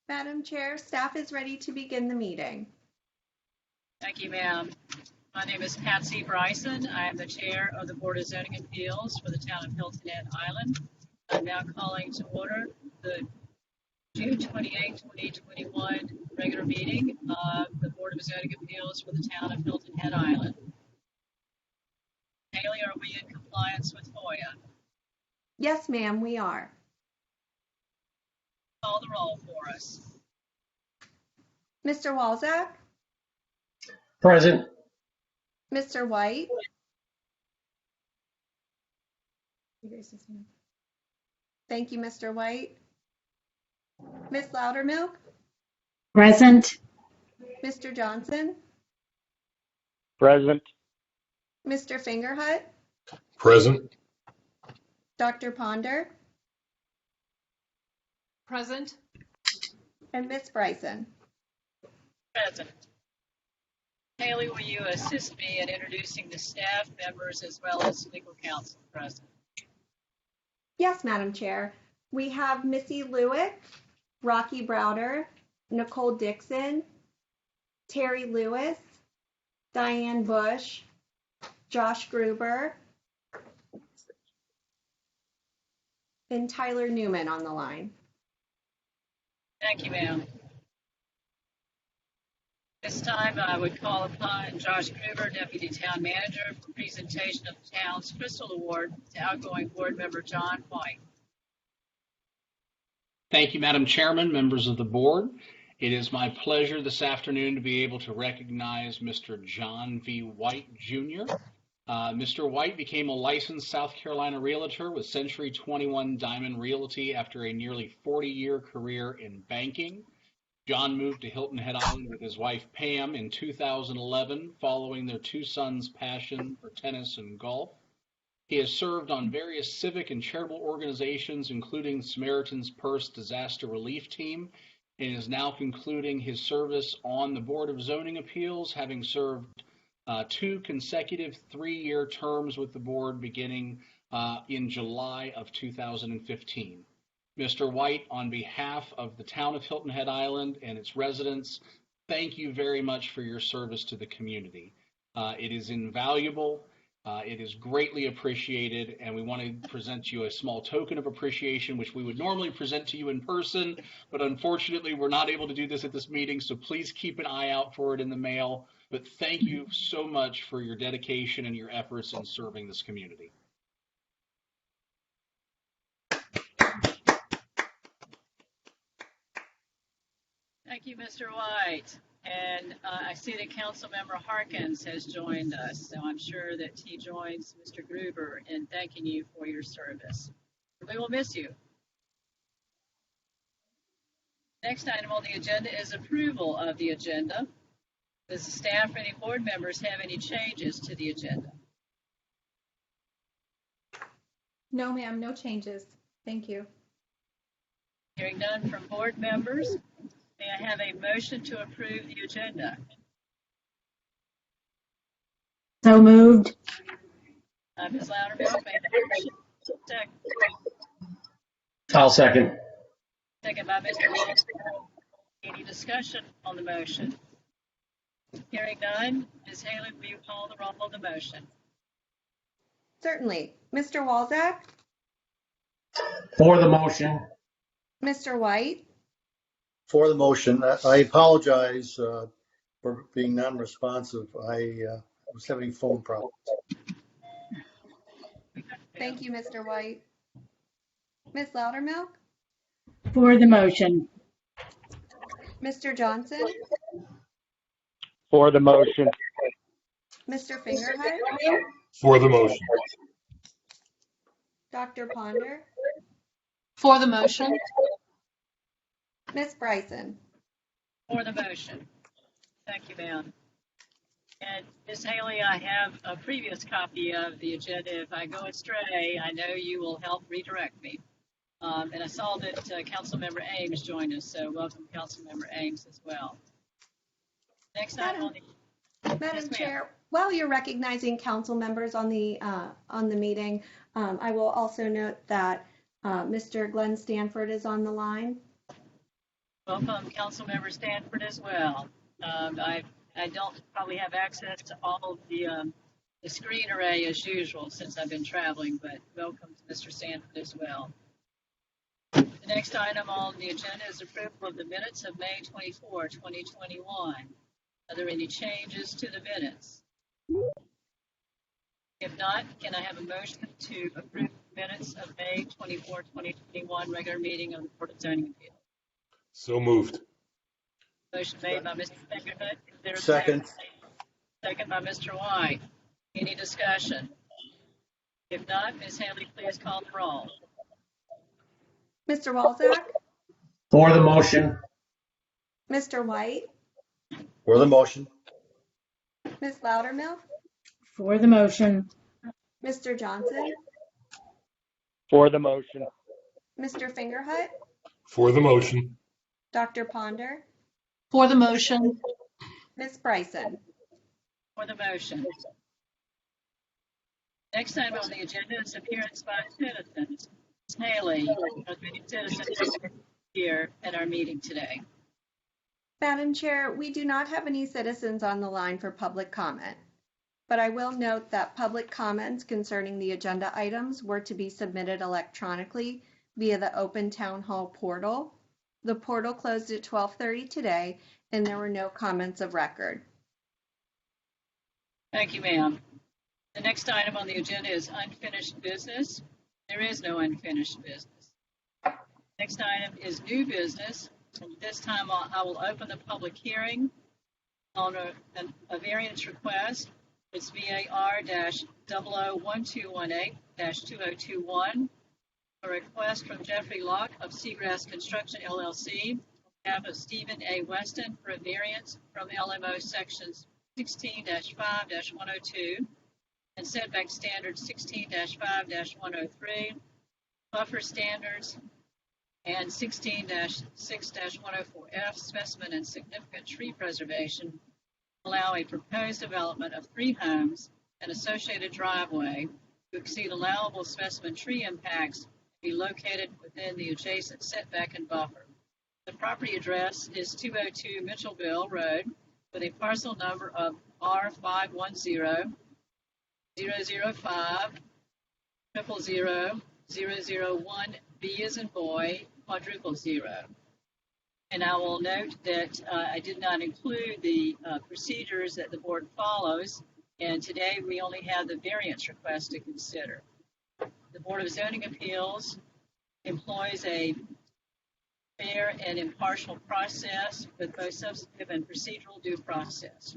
Madam Chair, staff is ready to begin the meeting. Thank you, ma'am. My name is Patsy Bryson. I am the chair of the Board of Zoning Appeals for the town of Hilton Head Island. I'm now calling to order the June 28, 2021 regular meeting of the Board of Zoning Appeals for the town of Hilton Head Island. Haley, are we in compliance with FOIA? Yes, ma'am, we are. Call the roll for us. Mr. Walczak? Present. Mr. White? Thank you, Mr. White. Ms. Loudermilk? Present. Mr. Johnson? Present. Mr. Fingerhut? Present. Dr. Ponder? Present. And Ms. Bryson? Present. Haley, will you assist me in introducing the staff members as well as legal counsel present? Yes, Madam Chair. We have Missy Lewick, Rocky Browder, Nicole Dixon, Terry Lewis, Diane Bush, Josh Gruber, and Tyler Newman on the line. Thank you, ma'am. This time I would call upon Josh Gruber, Deputy Town Manager, for presentation of the town's Crystal Award to outgoing board member John White. Thank you, Madam Chairman, members of the board. It is my pleasure this afternoon to be able to recognize Mr. John V. White, Jr. Mr. White became a licensed South Carolina realtor with Century 21 Diamond Realty after a nearly 40-year career in banking. John moved to Hilton Head Island with his wife Pam in 2011, following their two sons' passion for tennis and golf. He has served on various civic and charitable organizations, including Samaritan's Purse Disaster Relief Team, and is now concluding his service on the Board of Zoning Appeals, having served two consecutive 3-year terms with the board beginning in July of 2015. Mr. White, on behalf of the town of Hilton Head Island and its residents, thank you very much for your service to the community. It is invaluable. It is greatly appreciated, and we want to present you a small token of appreciation, which we would normally present to you in person, but unfortunately we're not able to do this at this meeting, so please keep an eye out for it in the mail. But thank you so much for your dedication and your efforts in serving this community. Thank you, Mr. White. And I see that Councilmember Harkins has joined us, so I'm sure that he joins Mr. Gruber in thanking you for your service. We will miss you. Next item on the agenda is approval of the agenda. Does the staff or any board members have any changes to the agenda? No, ma'am, no changes. Thank you. Hearing none from board members, may I have a motion to approve the agenda? So moved. Ms. Loudermilk made the motion. Second. I'll second. Second by Mr. Wilson. Any discussion on the motion? Hearing none, Ms. Haley, will you call the roll on the motion? Certainly. Mr. Walczak? For the motion. Mr. White? For the motion, I apologize for being non-responsive. I was having phone problems. Thank you, Mr. White. Ms. Loudermilk? For the motion. Mr. Johnson? For the motion. Mr. Fingerhut? For the motion. Dr. Ponder? For the motion. Ms. Bryson? For the motion. Thank you, ma'am. And Ms. Haley, I have a previous copy of the agenda. If I go astray, I know you will help redirect me. And I saw that Councilmember Ames joined us, so welcome Councilmember Ames as well. Next item on the Madam Chair, while you're recognizing council members on the meeting, I will also note that Mr. Glenn Stanford is on the line. Welcome, Councilmember Stanford as well. I don't probably have access to all of the screen array as usual since I've been traveling, but welcome to Mr. Stanford as well. The next item on the agenda is approval of the minutes of May 24, 2021. Are there any changes to the minutes? If not, can I have a motion to approve the minutes of May 24, 2021 regular meeting of the Board of Zoning Appeals? So moved. Motion made by Mr. Fingerhut. Is there a Second. Second by Mr. White. Any discussion? If not, Ms. Haley, please call the roll. Mr. Walzak, For the motion. Mr. White, For the motion. Ms. Loudermilk, For the motion. Mr. Johnson, For the motion. Mr. Fingerhut, For the motion. Dr. Ponder, For the motion. Ms. Bryson. For the motion. Next item on the agenda is appearance by citizens. Ms. Haley, are there any citizens here at our meeting today? Madam Chair, we do not have any citizens on the line for public comment, but I will note that public comments concerning the agenda items were to be submitted electronically via the Open Town Hall portal. The portal closed at 12:30 today, and there were no comments of record. Thank you, ma'am. The next item on the agenda is unfinished business. There is no unfinished business. Next item is new business. And this time I will open the public hearing on a variance request. It's VAR-001218-2021, a request from Jeffrey Locke of Seagrass Construction LLC on behalf of Stephen A. Weston for a variance from LMO sections 16-5-102 and setback standards 16-5-103, buffer standards, and 16-6-104F, specimen and significant tree preservation, allow a proposed development of 3 homes and associated driveway to exceed allowable specimen tree impacts and be located within the adjacent setback and buffer. The property address is 202 Mitchellville Road with a parcel number of R510-005-000-001B as in boy, quadruple 0. And I will note that I did not include the procedures that the board follows, and today we only have the variance request to consider. The Board of Zoning Appeals employs a fair and impartial process with both substantive and procedural due process.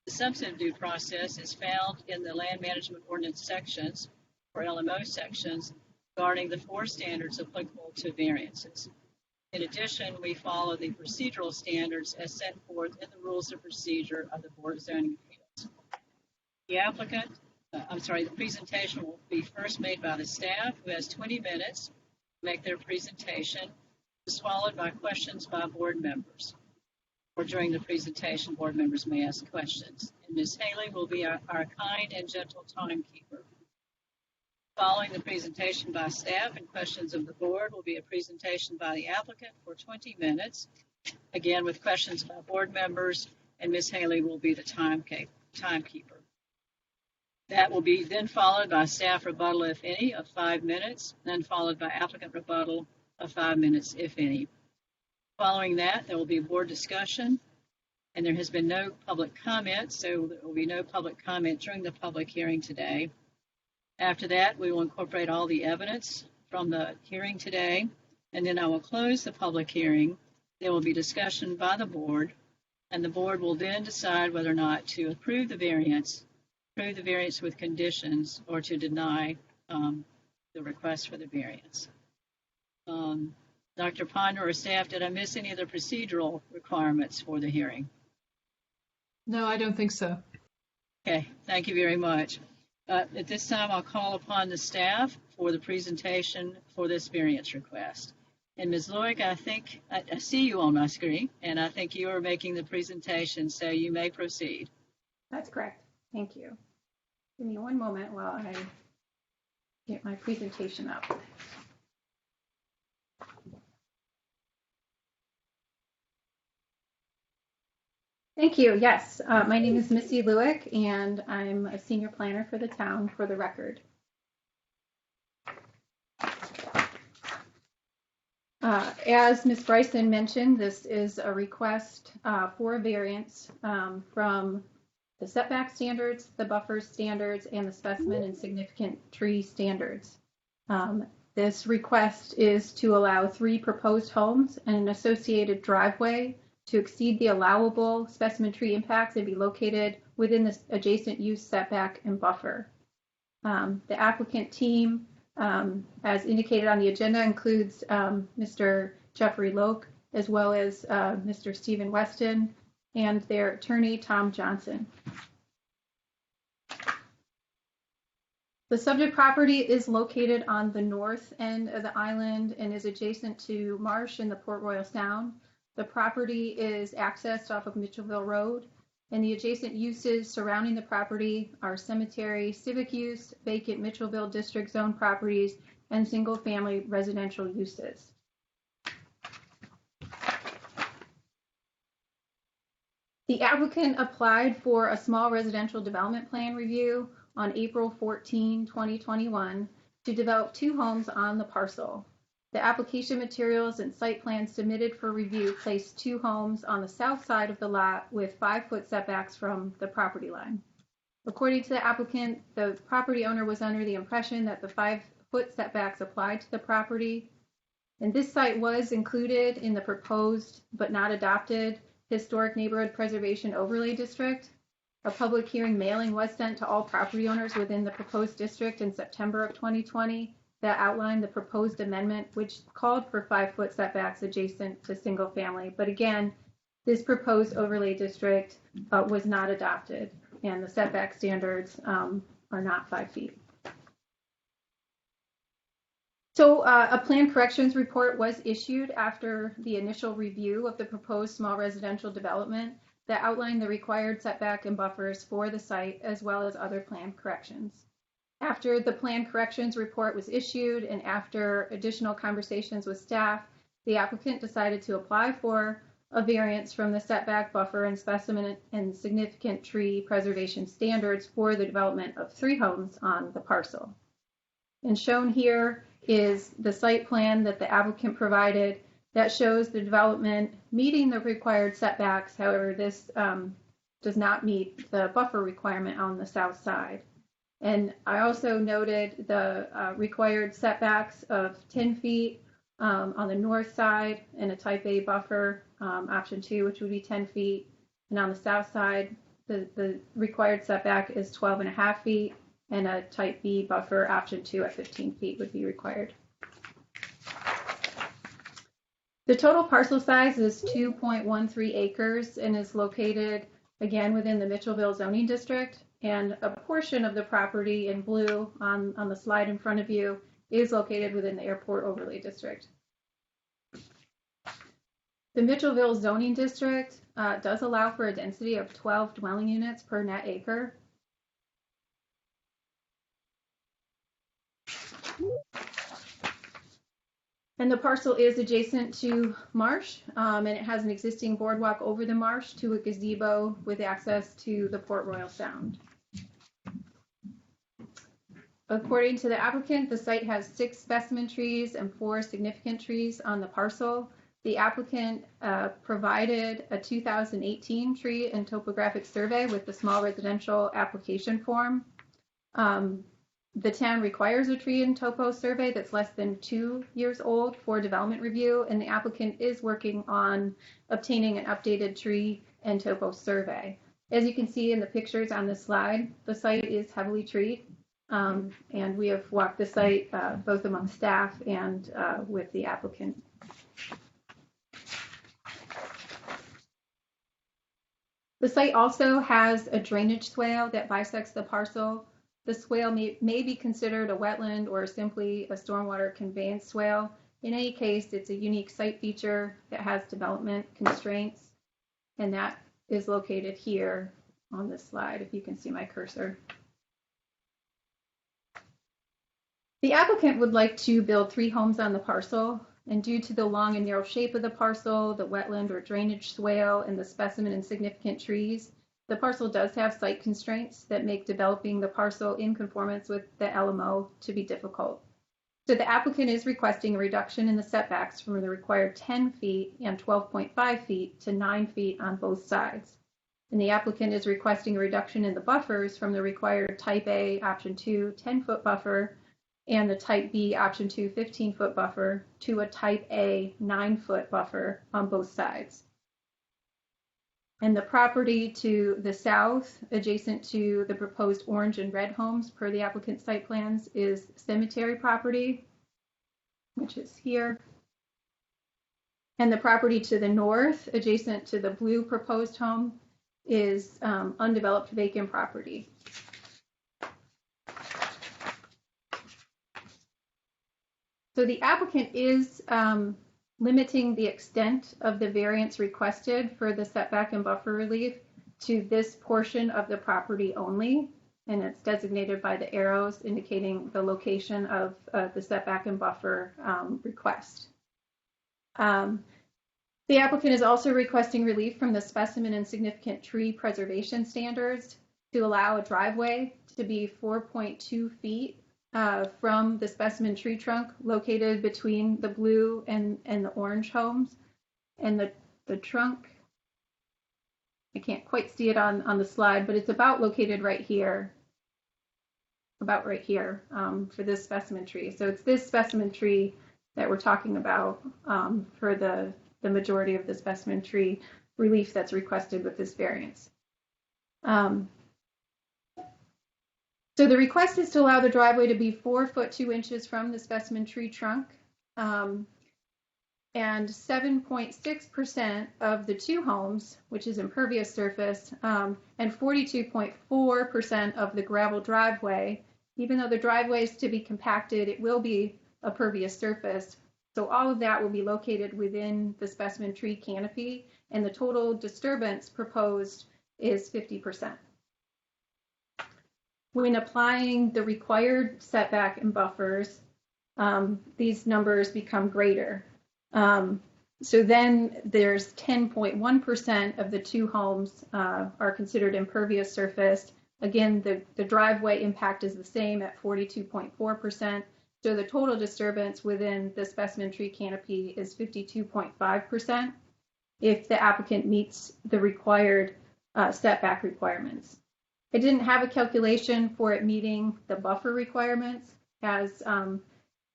The substantive due process is found in the Land Management Ordinance sections, or LMO sections, regarding the 4 standards applicable to variances. In addition, we follow the procedural standards as set forth in the rules of procedure of the Board of Zoning Appeals. The presentation will be first made by the staff, who has 20 minutes to make their presentation, followed by questions by board members. Or during the presentation, board members may ask questions. And Ms. Haley will be our kind and gentle timekeeper. Following the presentation by staff and questions of the board will be a presentation by the applicant for 20 minutes, again with questions by board members, and Ms. Haley will be the timekeeper. That will be then followed by staff rebuttal, if any, of 5 minutes, then followed by applicant rebuttal of 5 minutes, if any. Following that, there will be a board discussion, and there has been no public comment, so there will be no public comment during the public hearing today. After that, we will incorporate all the evidence from the hearing today, and then I will close the public hearing. There will be discussion by the board, and the board will then decide whether or not to approve the variance with conditions, or to deny the request for the variance. Dr. Ponder or staff, did I miss any of the procedural requirements for the hearing? No, I don't think so. Okay, thank you very much. At this time, I'll call upon the staff for the presentation for this variance request. And Ms. Loic, I think I see you on my screen, and I think you are making the presentation, so you may proceed. That's correct. Thank you. Give me one moment while I get my presentation up. Thank you. Yes, my name is Missy Lewick, and I'm a senior planner for the town, for the record. As Ms. Bryson mentioned, this is a request for a variance from the setback standards, the buffer standards, and the specimen and significant tree standards. This request is to allow 3 proposed homes and an associated driveway to exceed the allowable specimen tree impacts and be located within the adjacent use setback and buffer. The applicant team, as indicated on the agenda, includes Mr. Jeffrey Loke, as well as Mr. Stephen Weston, and their attorney, Tom Johnson. The subject property is located on the north end of the island and is adjacent to marsh in the Port Royal Sound. The property is accessed off of Mitchellville Road, and the adjacent uses surrounding the property are cemetery, civic use, vacant Mitchellville District Zone properties, and single-family residential uses. The applicant applied for a small residential development plan review on April 14, 2021 to develop 2 homes on the parcel. The application materials and site plans submitted for review placed 2 homes on the south side of the lot with 5-foot setbacks from the property line. According to the applicant, the property owner was under the impression that the 5-foot setbacks applied to the property, and this site was included in the proposed but not adopted Historic Neighborhood Preservation Overlay District. A public hearing mailing was sent to all property owners within the proposed district in September of 2020 that outlined the proposed amendment, which called for 5-foot setbacks adjacent to single family. But again, this proposed overlay district was not adopted, and the setback standards are not 5 feet. So a plan corrections report was issued after the initial review of the proposed small residential development that outlined the required setback and buffers for the site, as well as other plan corrections. After the plan corrections report was issued and after additional conversations with staff, the applicant decided to apply for a variance from the setback, buffer, and specimen and significant tree preservation standards for the development of 3 homes on the parcel. And shown here is the site plan that the applicant provided that shows the development meeting the required setbacks. However, this does not meet the buffer requirement on the south side. And I also noted the required setbacks of 10 feet on the north side and a type A buffer, option 2, which would be 10 feet. And on the south side, the required setback is 12.5 feet, and a type B buffer, option 2, at 15 feet would be required. The total parcel size is 2.13 acres and is located, again, within the Mitchellville zoning district. And a portion of the property in blue on the slide in front of you is located within the airport overlay district. The Mitchellville zoning district does allow for a density of 12 dwelling units per net acre. And the parcel is adjacent to marsh, and it has an existing boardwalk over the marsh to a gazebo with access to the Port Royal Sound. According to the applicant, the site has 6 specimen trees and 4 significant trees on the parcel. The applicant provided a 2018 tree and topographic survey with the small residential application form. The town requires a tree and topo survey that's less than 2 years old for development review, and the applicant is working on obtaining an updated tree and topo survey. As you can see in the pictures on this slide, the site is heavily treed, and we have walked the site both among staff and with the applicant. The site also has a drainage swale that bisects the parcel. The swale may be considered a wetland or simply a stormwater conveyance swale. In any case, it's a unique site feature that has development constraints, and that is located here on this slide, if you can see my cursor. The applicant would like to build 3 homes on the parcel, And due to the long and narrow shape of the parcel, the wetland or drainage swale, and the specimen and significant trees, the parcel does have site constraints that make developing the parcel in conformance with the LMO to be difficult. So the applicant is requesting a reduction in the setbacks from the required 10 feet and 12.5 feet to 9 feet on both sides. And the applicant is requesting a reduction in the buffers from the required Type A, Option 2, 10-foot buffer, and the Type B, Option 2, 15-foot buffer to a Type A, 9-foot buffer on both sides. And the property to the south, adjacent to the proposed orange and red homes per the applicant's site plans, is cemetery property, which is here. And the property to the north, adjacent to the blue proposed home, is undeveloped vacant property. So the applicant is limiting the extent of the variance requested for the setback and buffer relief to this portion of the property only, and it's designated by the arrows indicating the location of the setback and buffer request. The applicant is also requesting relief from the specimen and significant tree preservation standards to allow a driveway to be 4.2 feet from the specimen tree trunk located between the blue and the orange homes. And the trunk, I can't quite see it on the slide, but it's about located right here, for this specimen tree. So it's this specimen tree that we're talking about for the majority of the specimen tree relief that's requested with this variance. So the request is to allow the driveway to be 4 foot 2 inches from the specimen tree trunk, and 7.6% of the two homes, which is impervious surface, and 42.4% of the gravel driveway. Even though the driveway is to be compacted, it will be a pervious surface. So all of that will be located within the specimen tree canopy, and the total disturbance proposed is 50%. When applying the required setback and buffers, these numbers become greater. So then there's 10.1% of the two homes are considered impervious surface. Again, the driveway impact is the same at 42.4%. So the total disturbance within the specimen tree canopy is 52.5% if the applicant meets the required setback requirements. I didn't have a calculation for it meeting the buffer requirements, as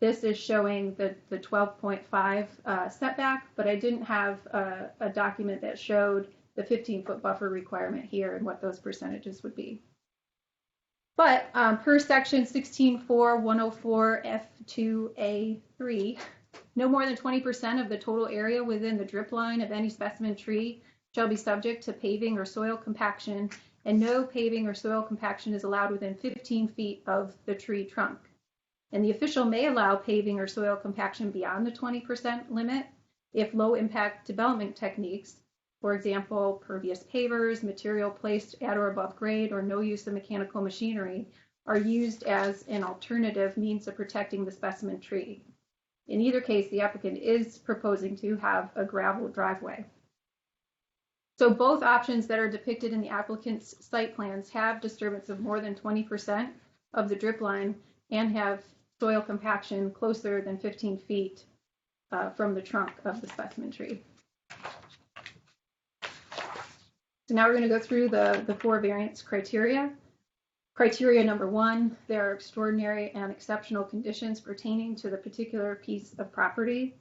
this is showing the 12.5 setback, but I didn't have a document that showed the 15-foot buffer requirement here and what those percentages would be. But per section 16.4.104 F2A3, no more than 20% of the total area within the drip line of any specimen tree shall be subject to paving or soil compaction, and no paving or soil compaction is allowed within 15 feet of the tree trunk. And the official may allow paving or soil compaction beyond the 20% limit if low impact development techniques, for example, pervious pavers, material placed at or above grade, or no use of mechanical machinery, are used as an alternative means of protecting the specimen tree. In either case, the applicant is proposing to have a gravel driveway. So both options that are depicted in the applicant's site plans have disturbance of more than 20% of the drip line and have soil compaction closer than 15 feet from the trunk of the specimen tree. So now we're going to go through the 4 variance criteria. Criteria number 1, there are extraordinary and exceptional conditions pertaining to the particular piece of property.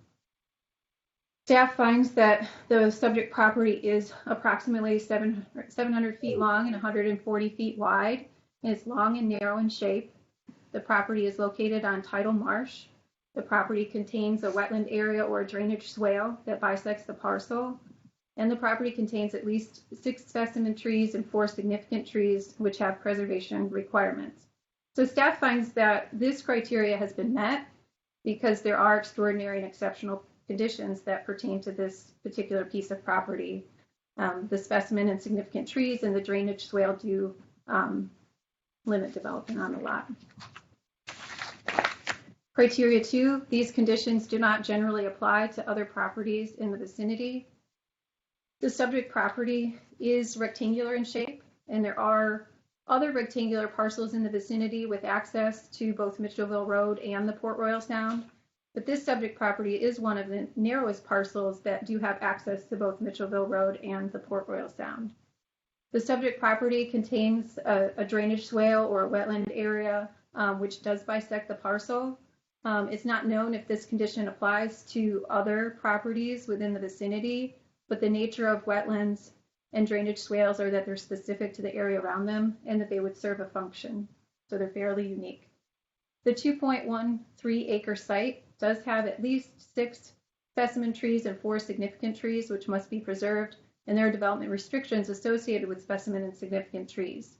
Staff finds that the subject property is approximately 700 feet long and 140 feet wide, and it's long and narrow in shape. The property is located on tidal marsh. The property contains a wetland area or a drainage swale that bisects the parcel, and the property contains at least 6 specimen trees and 4 significant trees which have preservation requirements. So staff finds that this criteria has been met because there are extraordinary and exceptional conditions that pertain to this particular piece of property. The specimen and significant trees and the drainage swale do limit development on the lot. Criteria 2, these conditions do not generally apply to other properties in the vicinity. The subject property is rectangular in shape, and there are other rectangular parcels in the vicinity with access to both Mitchellville Road and the Port Royal Sound. But this subject property is one of the narrowest parcels that do have access to both Mitchellville Road and the Port Royal Sound. The subject property contains a drainage swale or a wetland area which does bisect the parcel. It's not known if this condition applies to other properties within the vicinity, but the nature of wetlands and drainage swales are that they're specific to the area around them and that they would serve a function. So they're fairly unique. The 2.13 acre site does have at least 6 specimen trees and 4 significant trees, which must be preserved, and there are development restrictions associated with specimen and significant trees.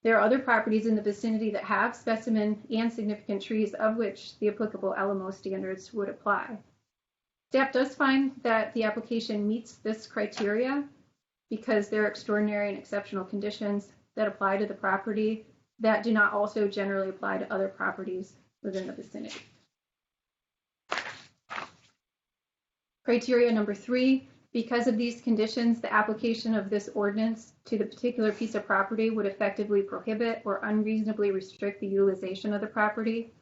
There are other properties in the vicinity that have specimen and significant trees of which the applicable LMO standards would apply. Staff does find that the application meets this criteria because there are extraordinary and exceptional conditions that apply to the property that do not also generally apply to other properties within the vicinity. Criteria number 3, because of these conditions, the application of this ordinance to the particular piece of property would effectively prohibit or unreasonably restrict the utilization of the property.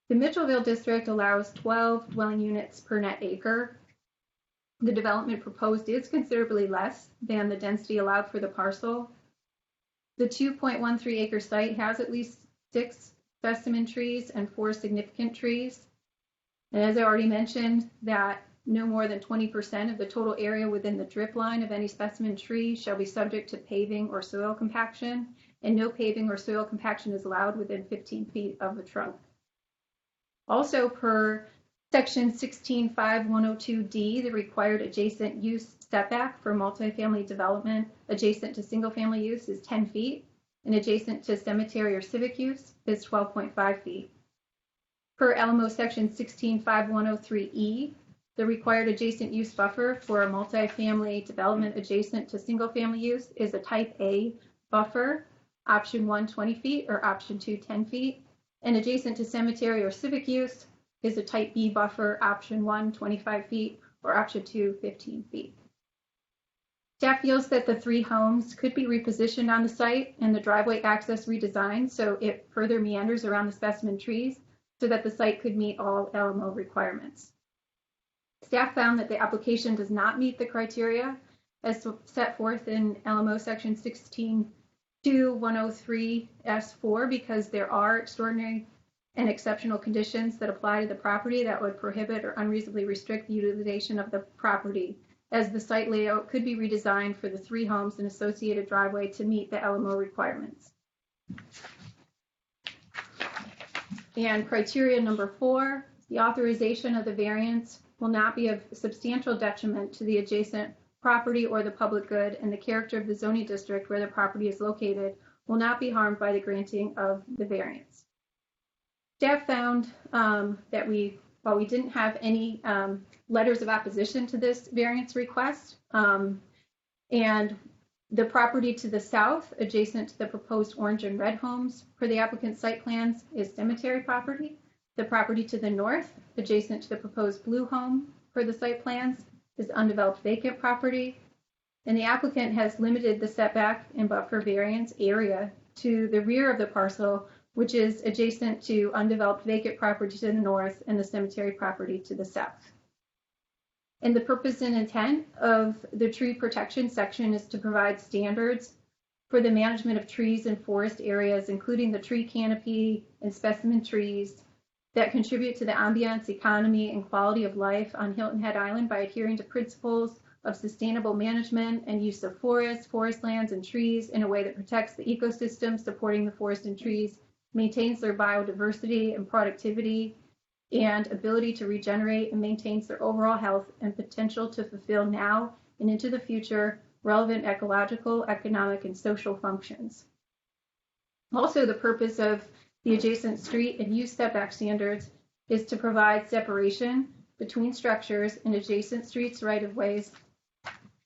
The Mitchellville district allows 12 dwelling units per net acre. The development proposed is considerably less than the density allowed for the parcel. The 2.13 acre site has at least 6 specimen trees and 4 significant trees. And as I already mentioned, that no more than 20% of the total area within the drip line of any specimen tree shall be subject to paving or soil compaction, and no paving or soil compaction is allowed within 15 feet of the trunk. Also, per Section 16.5.102D, the required adjacent use setback for multifamily development adjacent to single-family use is 10 feet, and adjacent to cemetery or civic use is 12.5 feet. Per LMO Section 16.5.103E, the required adjacent use buffer for a multifamily development adjacent to single-family use is a Type A buffer, Option 1, 20 feet, or Option 2, 10 feet, and adjacent to cemetery or civic use is a Type B buffer, Option 1, 25 feet, or Option 2, 15 feet. Staff feels that the 3 homes could be repositioned on the site and the driveway access redesigned so it further meanders around the specimen trees so that the site could meet all LMO requirements. Staff found that the application does not meet the criteria as set forth in LMO Section 16.2.103(S4) because there are extraordinary and exceptional conditions that apply to the property that would prohibit or unreasonably restrict the utilization of the property, as the site layout could be redesigned for the 3 homes and associated driveway to meet the LMO requirements. And criteria number 4, the authorization of the variance will not be of substantial detriment to the adjacent property or the public good, and the character of the zoning district where the property is located will not be harmed by the granting of the variance. Staff found that while we didn't have any letters of opposition to this variance request, and the property to the south, adjacent to the proposed orange and red homes for the applicant's site plans, is cemetery property. The property to the north, adjacent to the proposed blue home for the site plans, is undeveloped vacant property. And the applicant has limited the setback and buffer variance area to the rear of the parcel, which is adjacent to undeveloped vacant property to the north and the cemetery property to the south. And the purpose and intent of the tree protection section is to provide standards for the management of trees and forest areas, including the tree canopy and specimen trees that contribute to the ambience, economy, and quality of life on Hilton Head Island by adhering to principles of sustainable management and use of forests, forest lands, and trees in a way that protects the ecosystem supporting the forest and trees, maintains their biodiversity and productivity and ability to regenerate, and maintains their overall health and potential to fulfill now and into the future relevant ecological, economic, and social functions. Also, the purpose of the adjacent street and use setback standards is to provide separation between structures and adjacent streets, right-of-ways,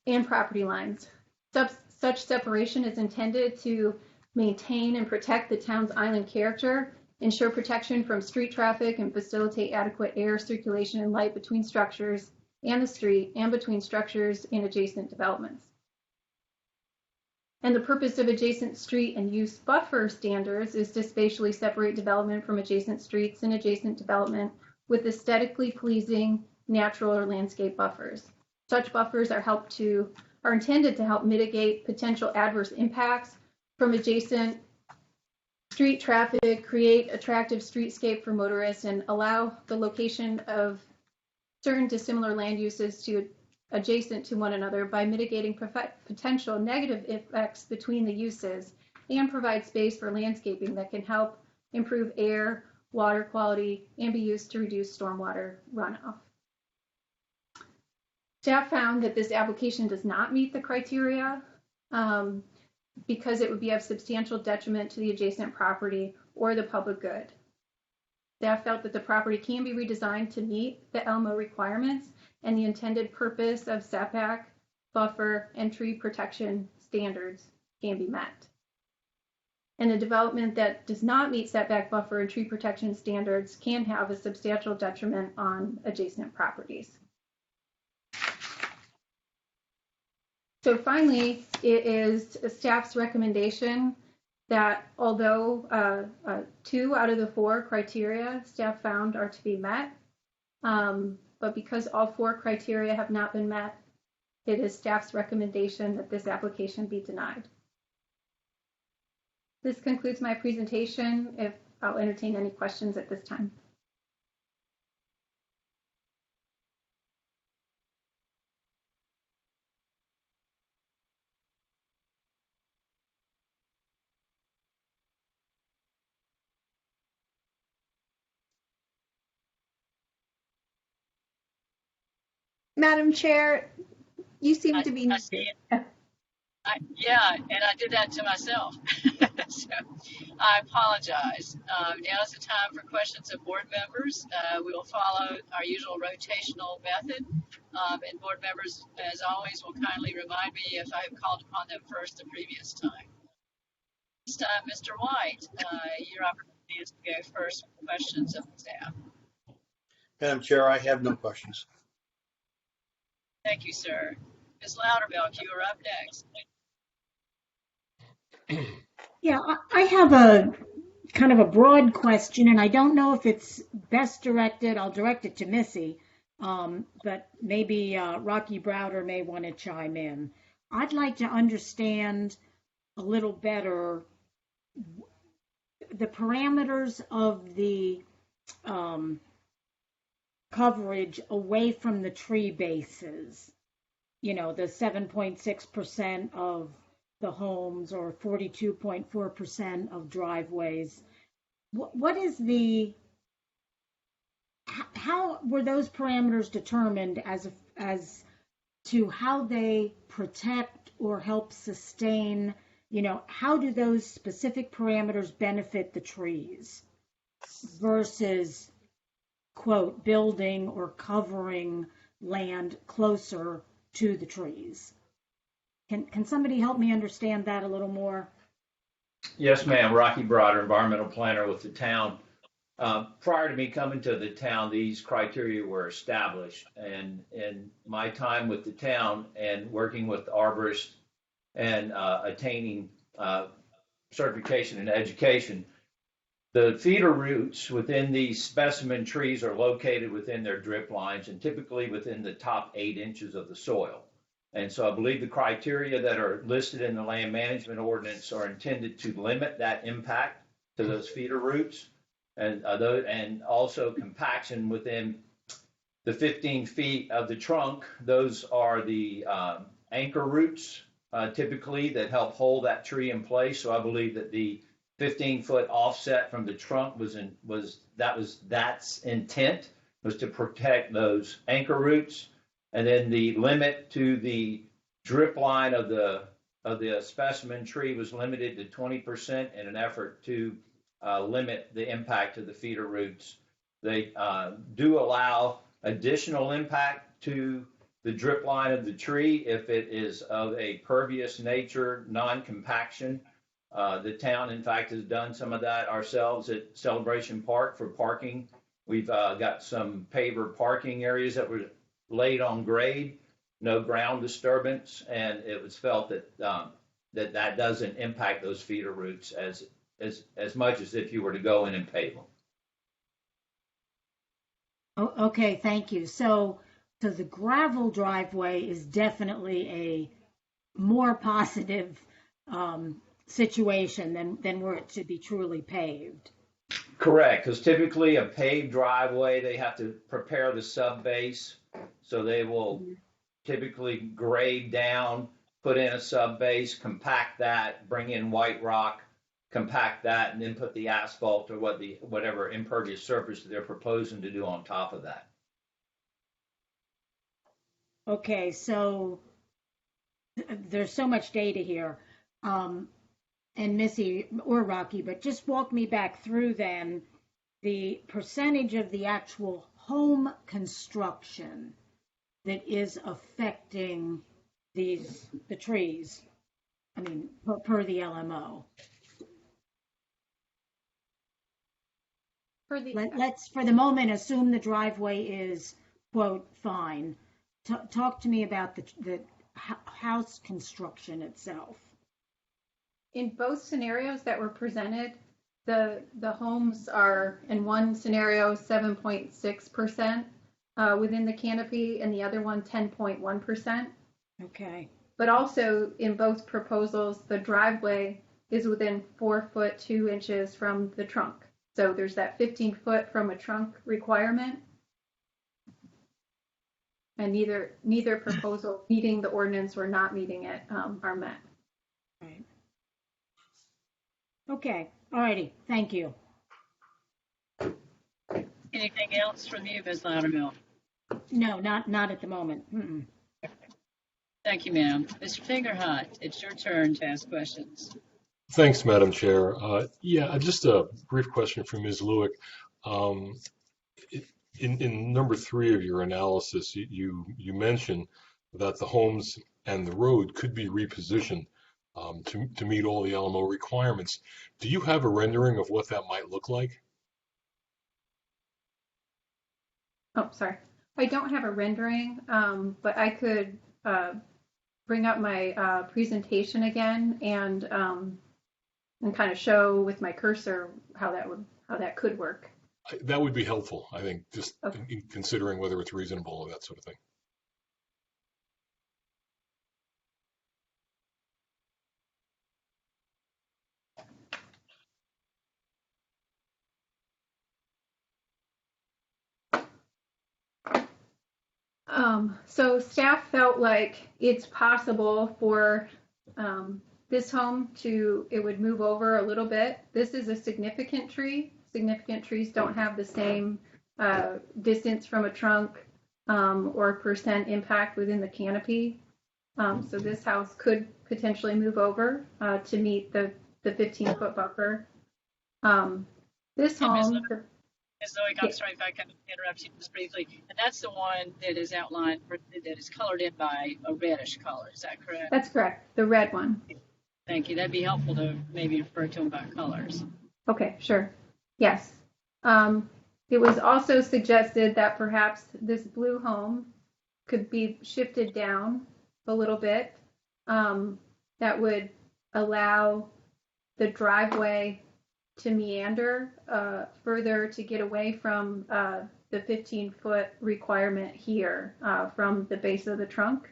and property lines. Such separation is intended to maintain and protect the town's island character ensure protection from street traffic, and facilitate adequate air circulation and light between structures and the street and between structures and adjacent developments. And the purpose of adjacent street and use buffer standards is to spatially separate development from adjacent streets and adjacent development with aesthetically pleasing natural or landscape buffers. Such buffers are intended to help mitigate potential adverse impacts from adjacent street traffic, create attractive streetscape for motorists, and allow the location of certain dissimilar land uses to adjacent to one another by mitigating potential negative effects between the uses, and provide space for landscaping that can help improve air, water quality, and be used to reduce stormwater runoff. Staff found that this application does not meet the criteria because it would be of substantial detriment to the adjacent property or the public good. Staff felt that the property can be redesigned to meet the ELMO requirements and the intended purpose of setback, buffer, and tree protection standards can be met. And a development that does not meet setback, buffer, and tree protection standards can have a substantial detriment on adjacent properties. So finally, it is staff's recommendation that although 2 out of the 4 criteria staff found are to be met, but because all 4 criteria have not been met, it is staff's recommendation that this application be denied. This concludes my presentation. I'll entertain any questions at this time. Madam Chair, you seem to be. I see it. Yeah, and I did that to myself. So I apologize. Now is the time for questions of board members. We will follow our usual rotational method. And board members, as always, will kindly remind me if I have called upon them first the previous time. This time, Mr. White, your opportunity is to go first with questions of the staff. Madam Chair, I have no questions. Thank you, sir. Ms. Loudermilk, you are up next. Yeah, I have a kind of a broad question, and I don't know if it's best directed. I'll direct it to Missy, but maybe Rocky Browder may want to chime in. I'd like to understand a little better the parameters of the coverage away from the tree bases. You know, the 7.6% of the homes or 42.4% of driveways. What is how were those parameters determined as to how they protect or help sustain, you know, how do those specific parameters benefit the trees versus, quote, building or covering land closer to the trees? Can somebody help me understand that a little more? Yes, ma'am. Rocky Broader, environmental planner with the town. Prior to me coming to the town, these criteria were established. And in my time with the town and working with arborists and attaining certification in education, the feeder roots within these specimen trees are located within their drip lines and typically within the top 8 inches of the soil. And so I believe the criteria that are listed in the land management ordinance are intended to limit that impact to those feeder roots and also compaction within the 15 feet of the trunk. Those are the anchor roots typically that help hold that tree in place. So I believe that the 15-foot offset from the trunk that's intent was to protect those anchor roots. And then the limit to the drip line of the specimen tree was limited to 20% in an effort to limit the impact of the feeder roots. They do allow additional impact to the drip line of the tree if it is of a pervious nature, non-compaction, The town, in fact, has done some of that ourselves at Celebration Park for parking. We've got some paver parking areas that were laid on grade, no ground disturbance, and it was felt that that doesn't impact those feeder routes as much as if you were to go in and pave them. Oh, okay, thank you. So the gravel driveway is definitely a more positive situation than were it to be truly paved. Correct, because typically a paved driveway, they have to prepare the sub base, so they will typically grade down, put in a sub base, compact that, bring in white rock, compact that, and then put the asphalt or whatever impervious surface they're proposing to do on top of that. Okay, so there's so much data here. And Missy or Rocky, but just walk me back through then the percentage of the actual home construction that is affecting the trees. I mean, per the LMO. Let's, for the moment, assume the driveway is, quote, fine. Talk to me about the house construction itself. In both scenarios that were presented, the homes are, in one scenario, 7.6% within the canopy, and the other one, 10.1%. Okay. But also, in both proposals, the driveway is within 4 foot 2 inches from the trunk. So there's that 15 foot from a trunk requirement. And neither proposal meeting the ordinance or not meeting it are met. Right. Okay. All righty. Thank you. Anything else from you, Ms. Loudermill? No, not at the moment. Mm-mm. Thank you, ma'am. Mr. Fingerhut, it's your turn to ask questions. Thanks, Madam Chair. Yeah, just a brief question for Ms. Lewick. In number 3 of your analysis, you mentioned that the homes and the road could be repositioned to meet all the LMO requirements. Do you have a rendering of what that might look like? Oh, sorry. I don't have a rendering, but I could bring up my presentation again and kind of show with my cursor how that could work. That would be helpful, I think, just okay. in considering whether it's reasonable or that sort of thing. So staff felt like it's possible for this home it would move over a little bit. This is a significant tree. Significant trees don't have the same distance from a trunk or percent impact within the canopy. So this house could potentially move over to meet the 15-foot buffer. This home... Ms. Zoe, I'm sorry if I can interrupt you just briefly. And that's the one that is outlined, that is colored in by a reddish color. Is that correct? That's correct. The red one. Thank you. That'd be helpful to maybe refer to them by colors. Okay, sure. Yes. It was also suggested that perhaps this blue home could be shifted down a little bit. That would allow the driveway to meander further to get away from the 15-foot requirement here from the base of the trunk.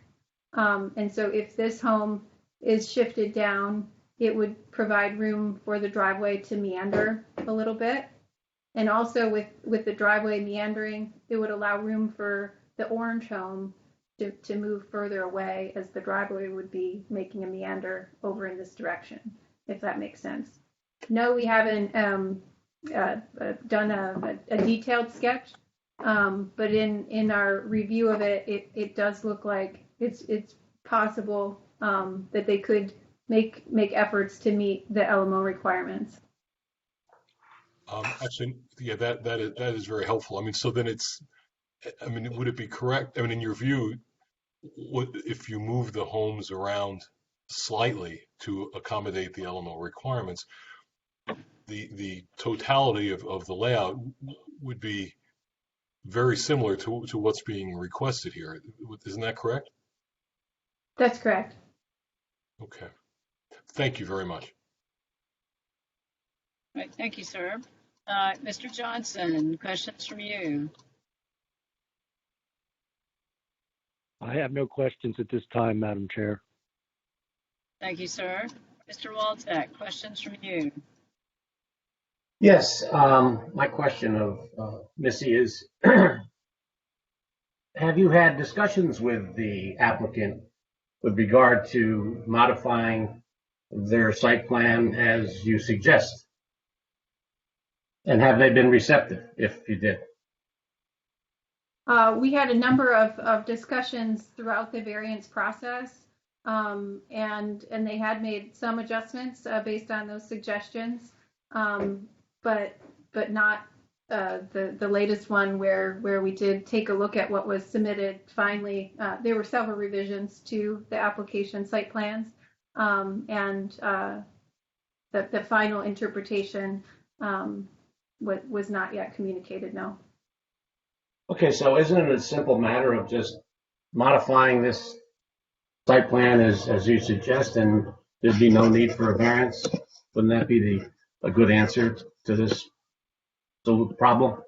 And so if this home is shifted down, it would provide room for the driveway to meander a little bit. And also with the driveway meandering, it would allow room for the orange home to move further away, as the driveway would be making a meander over in this direction, if that makes sense. No, we haven't done a detailed sketch, but in our review of it, it does look like it's possible that they could make efforts to meet the LMO requirements. Actually, yeah, that is very helpful. I mean, so then would it be correct? I mean, in your view, if you move the homes around slightly to accommodate the LMO requirements, the totality of the layout would be very similar to what's being requested here. Isn't that correct? That's correct. Okay. Thank you very much. All right, thank you, sir. Mr. Johnson, questions from you? I have no questions at this time, Madam Chair. Thank you, sir. Mr. Walczak, questions from you? Yes, my question of Missy is, have you had discussions with the applicant with regard to modifying their site plan as you suggest? And have they been receptive, if you did? We had a number of discussions throughout the variance process, and they had made some adjustments based on those suggestions, but not the latest one where we did take a look at what was submitted. Finally, there were several revisions to the application site plans, and the final interpretation was not yet communicated. No. Okay, so isn't it a simple matter of just modifying this site plan as you suggest, and there'd be no need for a variance? Wouldn't that be a good answer to this problem?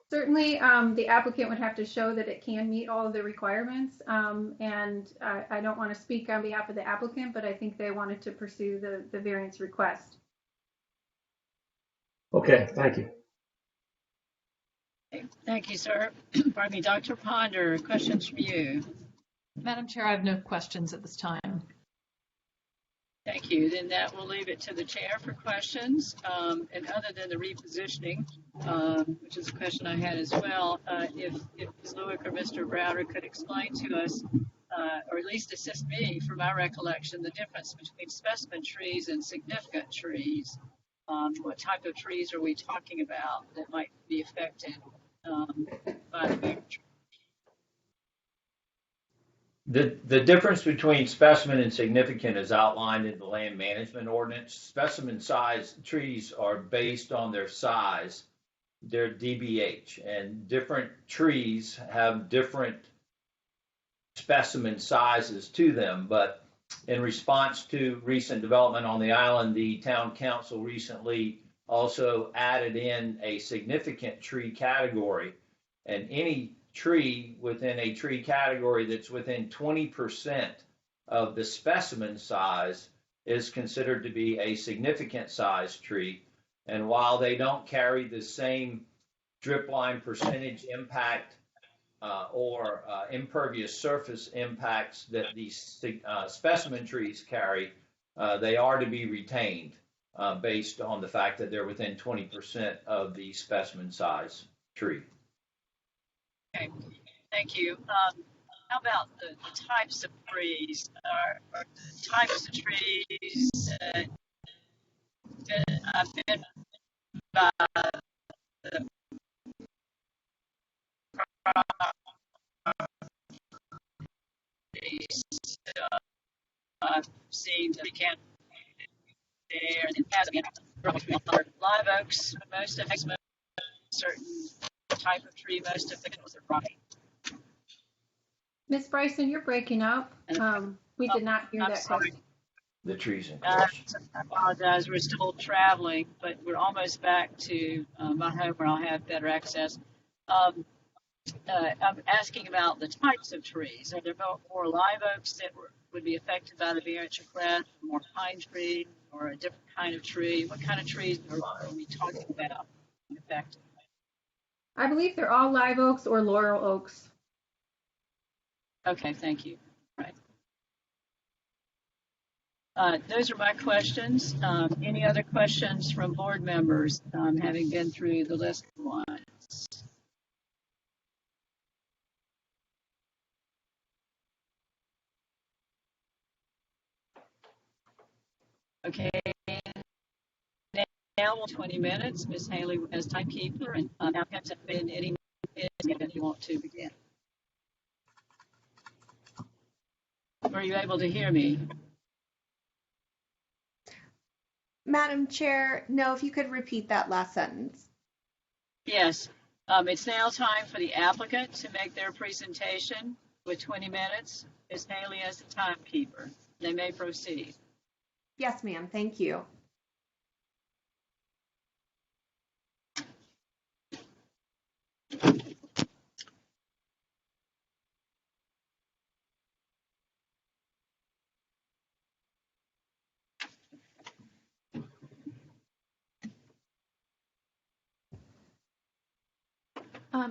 Certainly, the applicant would have to show that it can meet all of the requirements, and I don't want to speak on behalf of the applicant, but I think they wanted to pursue the variance request. Okay, thank you. Thank you, sir. Pardon me, Dr. Ponder, questions from you? Madam Chair, I have no questions at this time. Thank you. Then that will leave it to the chair for questions. And other than the repositioning, which is a question I had as well, if Ms. Lewick or Mr. Browder could explain to us, or at least assist me from my recollection, the difference between specimen trees and significant trees. What type of trees are we talking about that might be affected by the variance? The difference between specimen and significant is outlined in the land management ordinance. Specimen size trees are based on their size, their DBH, and different trees have different specimen sizes to them. But in response to recent development on the island, the town council recently also added in a significant tree category, and any tree within a tree category that's within 20% of the specimen size is considered to be a significant size tree. And while they don't carry the same drip line percentage impact or impervious surface impacts that these specimen trees carry, they are to be retained based on the fact that they're within 20% of the specimen size tree. Okay, thank you. How about the types of trees? Are the types of trees that have been by the properties? I've seen the can there and it has been live oaks, most of them, certain type of tree, most of them was a rocky. Ms. Bryson, you're breaking up. We did not hear that question. The trees in question. I apologize. We're still traveling, but we're almost back to my home where I'll have better access. I'm asking about the types of trees. Are there more live oaks that would be affected by the variance request, more pine tree, or a different kind of tree? What kind of trees are we talking about affected? I believe they're all live oaks or laurel oaks. Okay, thank you. Right. Those are my questions. Any other questions from board members, having been through the list once? Okay. Now 20 minutes. Ms. Haley as timekeeper, and applicants have been any minutes if you want to begin. Were you able to hear me? Madam Chair, no, if you could repeat that last sentence. Yes. It's now time for the applicant to make their presentation with 20 minutes. Ms. Haley as the timekeeper. They may proceed. Yes, ma'am, thank you.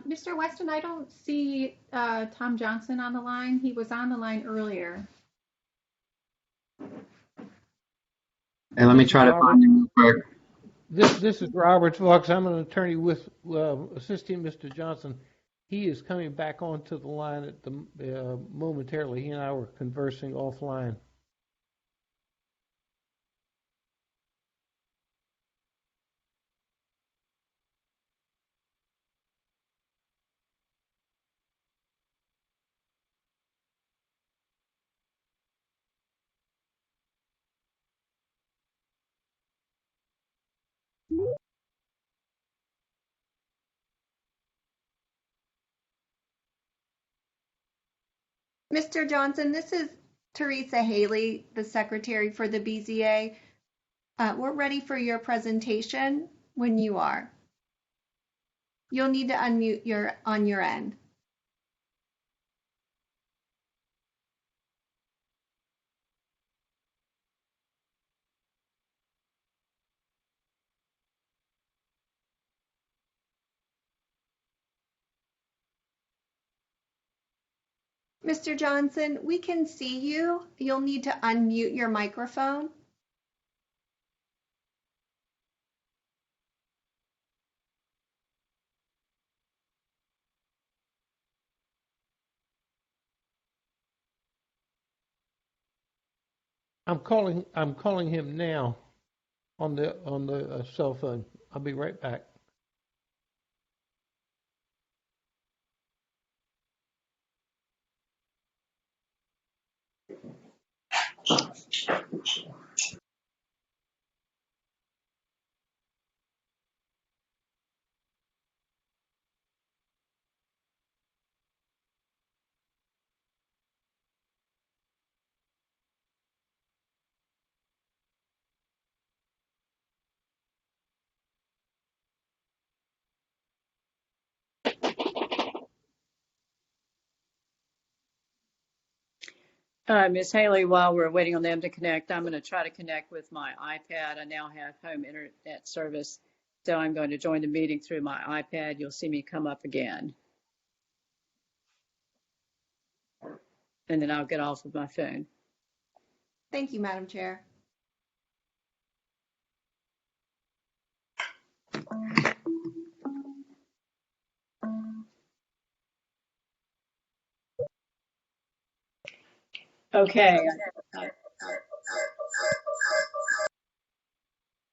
Mr. Weston, I don't see Tom Johnson on the line. He was on the line earlier. Hey, let me try to find him real quick. This is Robert Fox. I'm an attorney with assisting Mr. Johnson. He is coming back onto the line at the momentarily. He and I were conversing offline. Mr. Johnson, this is Teresa Haley, the secretary for the BZA. We're ready for your presentation when you are. You'll need to unmute on your end. Mr. Johnson, we can see you. You'll need to unmute your microphone. I'm calling him now on the cell phone. I'll be right back. Ms. Haley, while we're waiting on them to connect, I'm going to try to connect with my iPad. I now have home internet service, so I'm going to join the meeting through my iPad. You'll see me come up again. And then I'll get off of my phone. Thank you, Madam Chair. Okay. I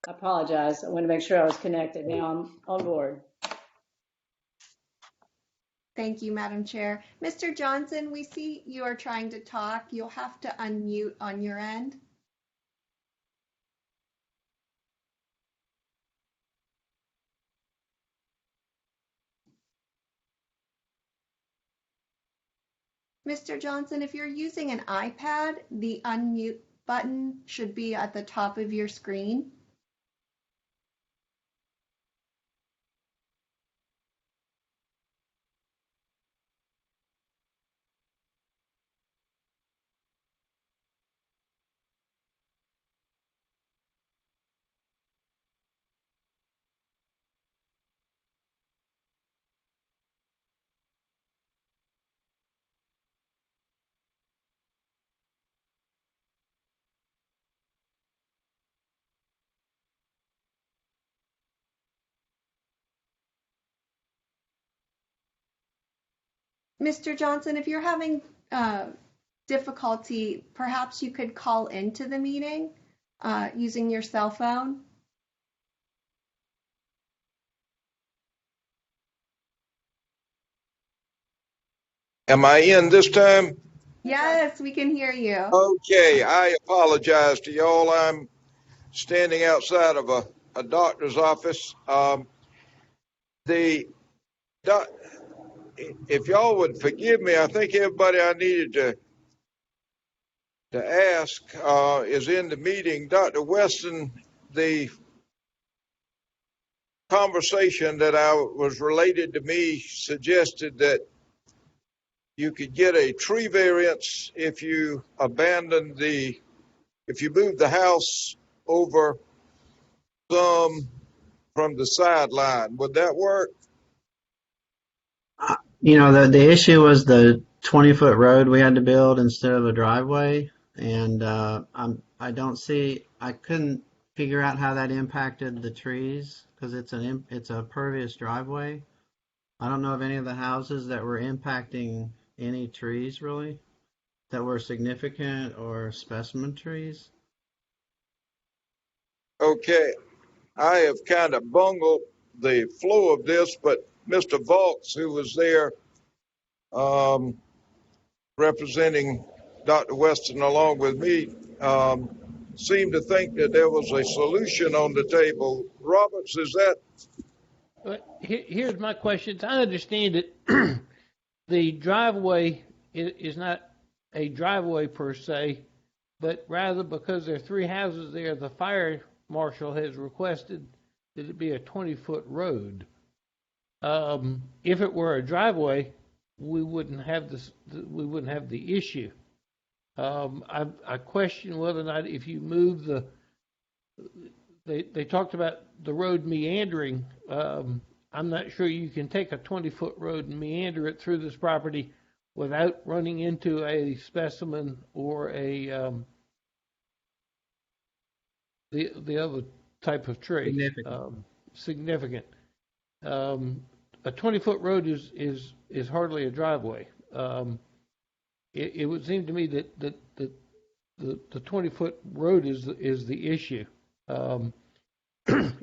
apologize. I want to make sure I was connected. Now I'm on board. Thank you, Madam Chair. Mr. Johnson, we see you are trying to talk. You'll have to unmute on your end. Mr. Johnson, if you're using an iPad, the unmute button should be at the top of your screen. Mr. Johnson, if you're having difficulty, perhaps you could call into the meeting using your cell phone. Am I in this time? Yes, we can hear you. Okay, I apologize to y'all. I'm standing outside of a doctor's office. The doc, if y'all would forgive me, I think everybody I needed to ask is in the meeting. Dr. Weston, the conversation that I was related to me suggested that you could get a tree variance if you if you move the house over some from the sideline. Would that work? The issue was the 20-foot road we had to build instead of a driveway, and I couldn't figure out how that impacted the trees because it's a pervious driveway. I don't know of any of the houses that were impacting any trees really that were significant or specimen trees. Okay, I have kind of bungled the flow of this, but Mr. Volks, who was there representing Dr. Weston along with me, seemed to think that there was a solution on the table. Roberts, is that? Here's my question. I understand that the driveway is not a driveway per se, but rather because there are three houses there, the fire marshal has requested that it be a 20-foot road. If it were a driveway, we wouldn't have this. We wouldn't have the issue. I question whether or not if you move they talked about the road meandering. I'm not sure you can take a 20-foot road and meander it through this property without running into a specimen or the other type of tree. Significant. A 20-foot road is hardly a driveway. It would seem to me that the 20-foot road is the issue.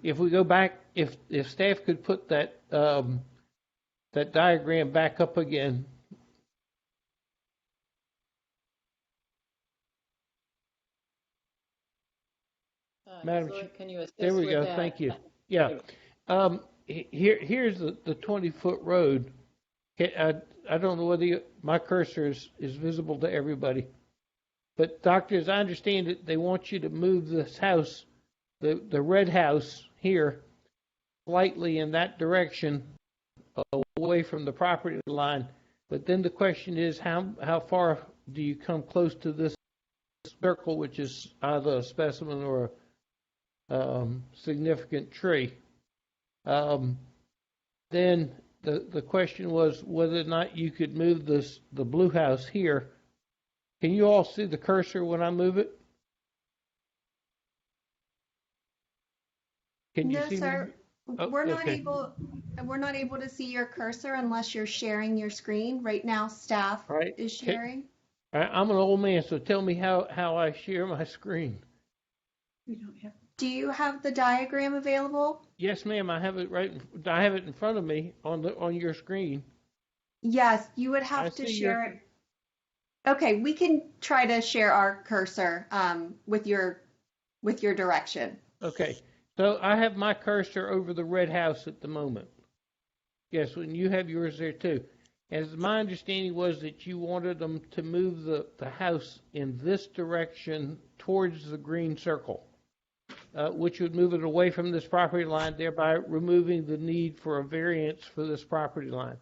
If we go back, if staff could put that diagram back up again. Madam Chair, can you assist there we with go. that? Thank you. Yeah. Here's the 20-foot road. I don't know whether my cursor is visible to everybody, but doctors, I understand that they want you to move this house, the red house here, slightly in that direction, away from the property line. But then the question is, how far do you come close to this circle, which is either a specimen or a significant tree? Then the question was whether or not you could move the blue house here. Can you all see the cursor when I move it? Can you No, see sir. Oh, We're not okay. able to see your cursor unless you're sharing your screen. Right now, staff All right. is sharing. I'm an old man, so tell me how I share my screen. We don't have. Do you have the diagram available? Yes, ma'am. I have it I have it in front of me on your screen. Yes, you would I have to see share it. Okay, we can try to share our cursor with your direction. Okay. So I have my cursor over the red house at the moment. Yes, and you have yours there too. As my understanding was that you wanted them to move the house in this direction towards the green circle, which would move it away from this property line, thereby removing the need for a variance for this property line.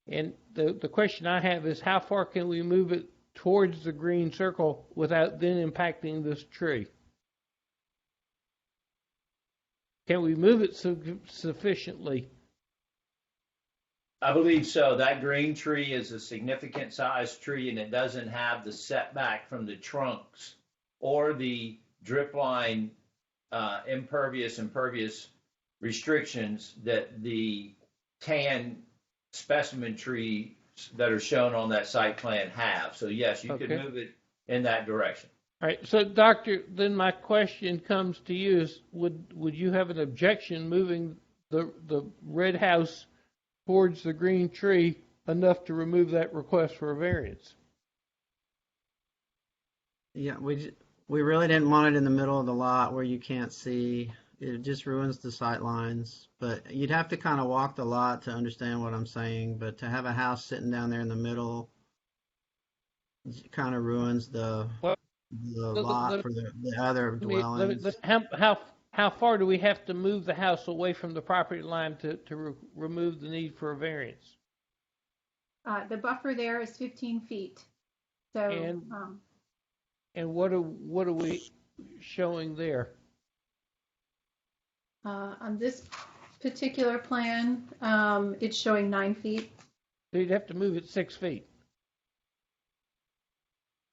And the question I have is, how far can we move it towards the green circle without then impacting this tree? Can we move it sufficiently? I believe so. That green tree is a significant sized tree, and it doesn't have the setback from the trunks or the drip line impervious restrictions that the tan specimen trees that are shown on that site plan have. So yes, you could move it in that direction. All right. So, Doctor, then my question comes to you: is would you have an objection moving the red house towards the green tree enough to remove that request for a variance? Yeah, we really didn't want it in the middle of the lot where you can't see. It just ruins the sight lines. But you'd have to kind of walk the lot to understand what I'm saying. But to have a house sitting down there in the middle kind of ruins the Well, lot for the other dwellings. how far do we have to move the house away from the property line to remove the need for a variance? The buffer there is 15 feet. So, And what are we showing there? on this particular plan, it's showing 9 feet. So you'd have to move it 6 feet.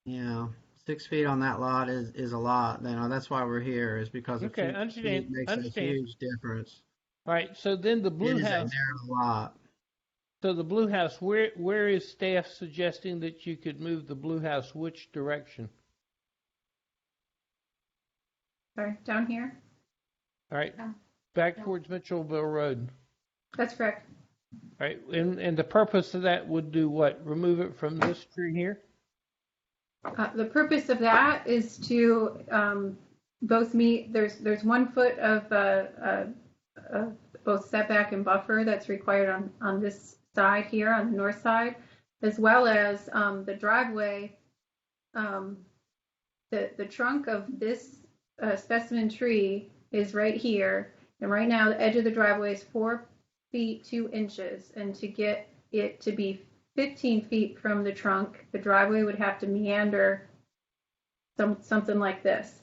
Yeah, 6 feet on that lot is a lot. You know, that's why we're here, is because a Okay, few feet makes a huge difference. All right, so then the blue It is a house. narrow lot. So the blue house, where is staff suggesting that you could move the blue house? Which direction? Sorry, down here? All right, back towards Mitchellville Road. That's correct. All right, and the purpose of that would do what? Remove it from this tree here? The purpose of that is to both meet, there's 1 foot of both setback and buffer that's required on this side here, on the north side, as well as the driveway. The trunk of this specimen tree is right here, and right now the edge of the driveway is 4 feet 2 inches, and to get it to be 15 feet from the trunk, the driveway would have to meander something like this.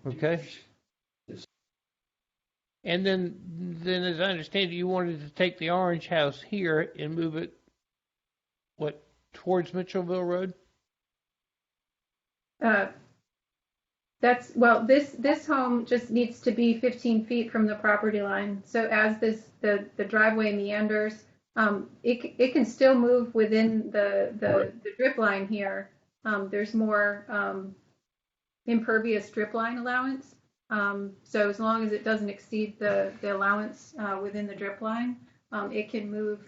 Okay. And then as I understand it, you wanted to take the orange house here and move it, what, towards Mitchellville Road? This home just needs to be 15 feet from the property line. So as the driveway meanders, it can still move within the drip line here. There's more impervious drip line allowance. So as long as it doesn't exceed the allowance within the drip line, it can move.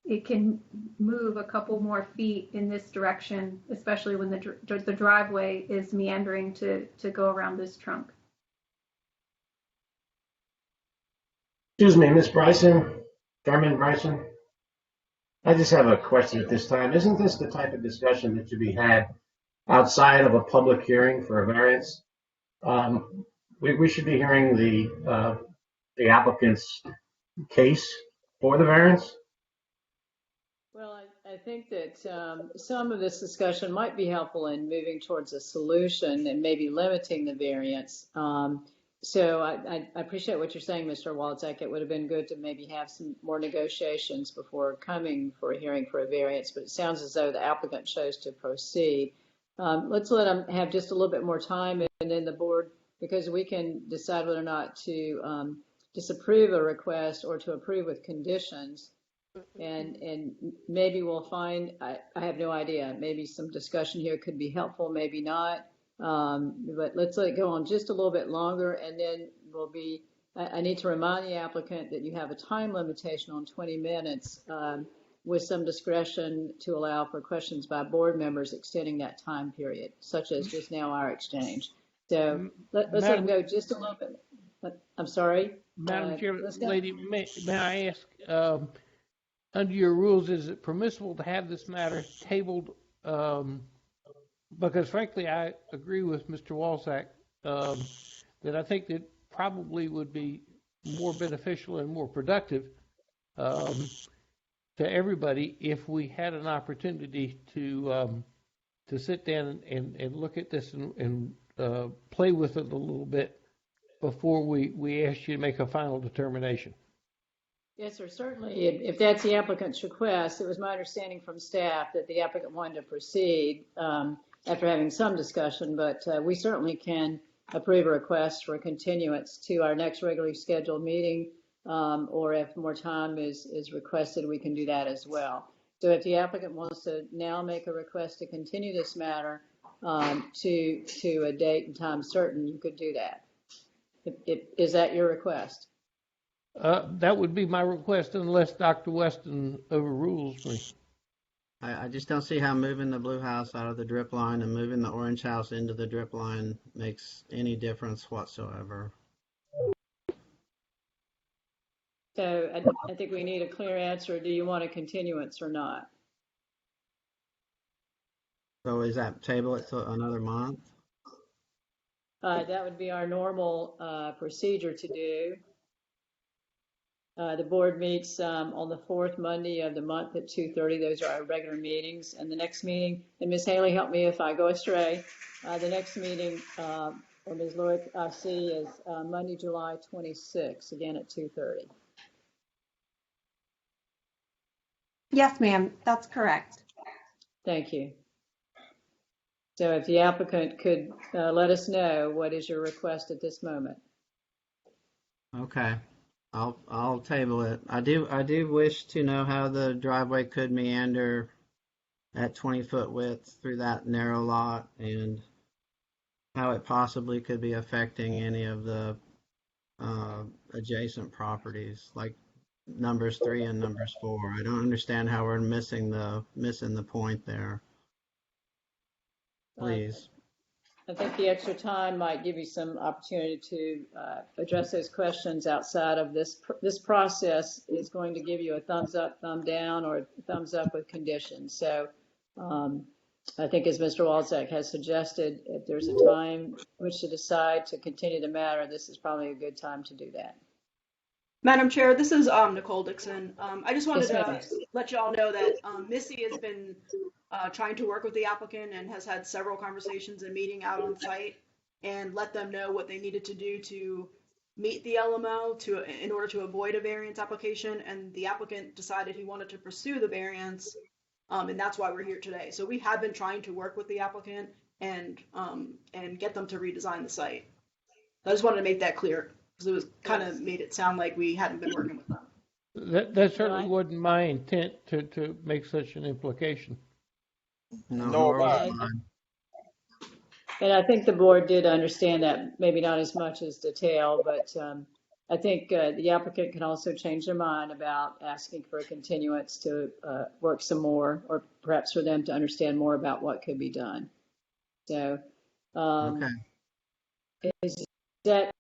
It can move a couple more feet in this direction, especially when the driveway is meandering to go around this trunk. Excuse me, Miss Bryson, Chairman Bryson. I just have a question at this time. Isn't this the type of discussion that should be had outside of a public hearing for a variance? We should be hearing the applicant's case for the variance. Well, I think that some of this discussion might be helpful in moving towards a solution and maybe limiting the variance. So I appreciate what you're saying, Mr. Walczak. It would have been good to maybe have some more negotiations before coming for a hearing for a variance, but it sounds as though the applicant chose to proceed. Let's let them have just a little bit more time, and then the board, because we can decide whether or not to disapprove a request or to approve with conditions. And maybe we'll find, I have no idea, maybe some discussion here could be helpful, maybe not. But let's let it go on just a little bit longer, and then I need to remind the applicant that you have a time limitation on 20 minutes with some discretion to allow for questions by board members extending that time period, such as just now our exchange. So let's let them go just a little bit. I'm sorry. Madam Chair, lady, may I ask, under your rules, is it permissible to have this matter tabled? Because frankly, I agree with Mr. Walczak that I think that probably would be more beneficial and more productive to everybody if we had an opportunity to sit down and look at this and play with it a little bit before we ask you to make a final determination. Yes, sir. Certainly, if that's the applicant's request, it was my understanding from staff that the applicant wanted to proceed after having some discussion, but we certainly can approve a request for a continuance to our next regularly scheduled meeting, or if more time is requested, we can do that as well. So if the applicant wants to now make a request to continue this matter to a date and time certain, you could do that. Is that your request? That would be my request unless Dr. Weston overrules me. I just don't see how moving the blue house out of the drip line and moving the orange house into the drip line makes any difference whatsoever. So I think we need a clear answer. Do you want a continuance or not? So is that table it to another month? That would be our normal procedure to do. The board meets on the fourth Monday of the month at 2:30. Those are our regular meetings. And the next meeting, and Ms. Haley, help me if I go astray. The next meeting, or Ms. Lewick, I see is Monday, July 26th, again at 2:30. Yes, ma'am, that's correct. Thank you. So if the applicant could let us know what is your request at this moment. Okay. I'll table it. I do wish to know how the driveway could meander at 20-foot width through that narrow lot and how it possibly could be affecting any of the adjacent properties like numbers 3 and numbers 4. I don't understand how we're missing the point there. Please. I think the extra time might give you some opportunity to address those questions outside of this. This process is going to give you a thumbs up, thumb down, or a thumbs up with conditions. So I think as Mr. Walczak has suggested, if there's a time which to decide to continue the matter, this is probably a good time to do that. Madam Chair, this is Nicole Dixon. I just wanted Yes, to let you all know that Missy has been trying to work with the applicant and has had several conversations and meeting out on site and let them know what they needed to do to meet the LMO in order to avoid a variance application. And the applicant decided he wanted to pursue the variance, and that's why we're here today. So we have been trying to work with the applicant and get them to redesign the site. I just wanted to make that clear, because it was kind of made it sound like we hadn't been working with them. That certainly wasn't my intent to make such an implication. No, And I think the board did understand that, maybe not as much as detail, but I think the applicant can also change their mind about asking for a continuance to work some more, or perhaps for them to understand more about what could be done. So Okay. is that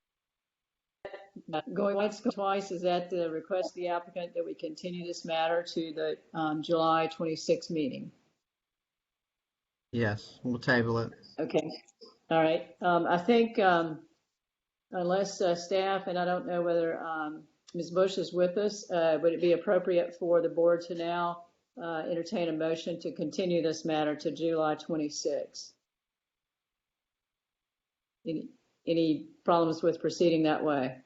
going once, twice, is that the request of the applicant that we continue this matter to the July 26th meeting? Yes, we'll table it. Okay. All right. I think unless staff, and I don't know whether Ms. Bush is with us, would it be appropriate for the board to now entertain a motion to continue this matter to July 26th? Any problems with proceeding that way?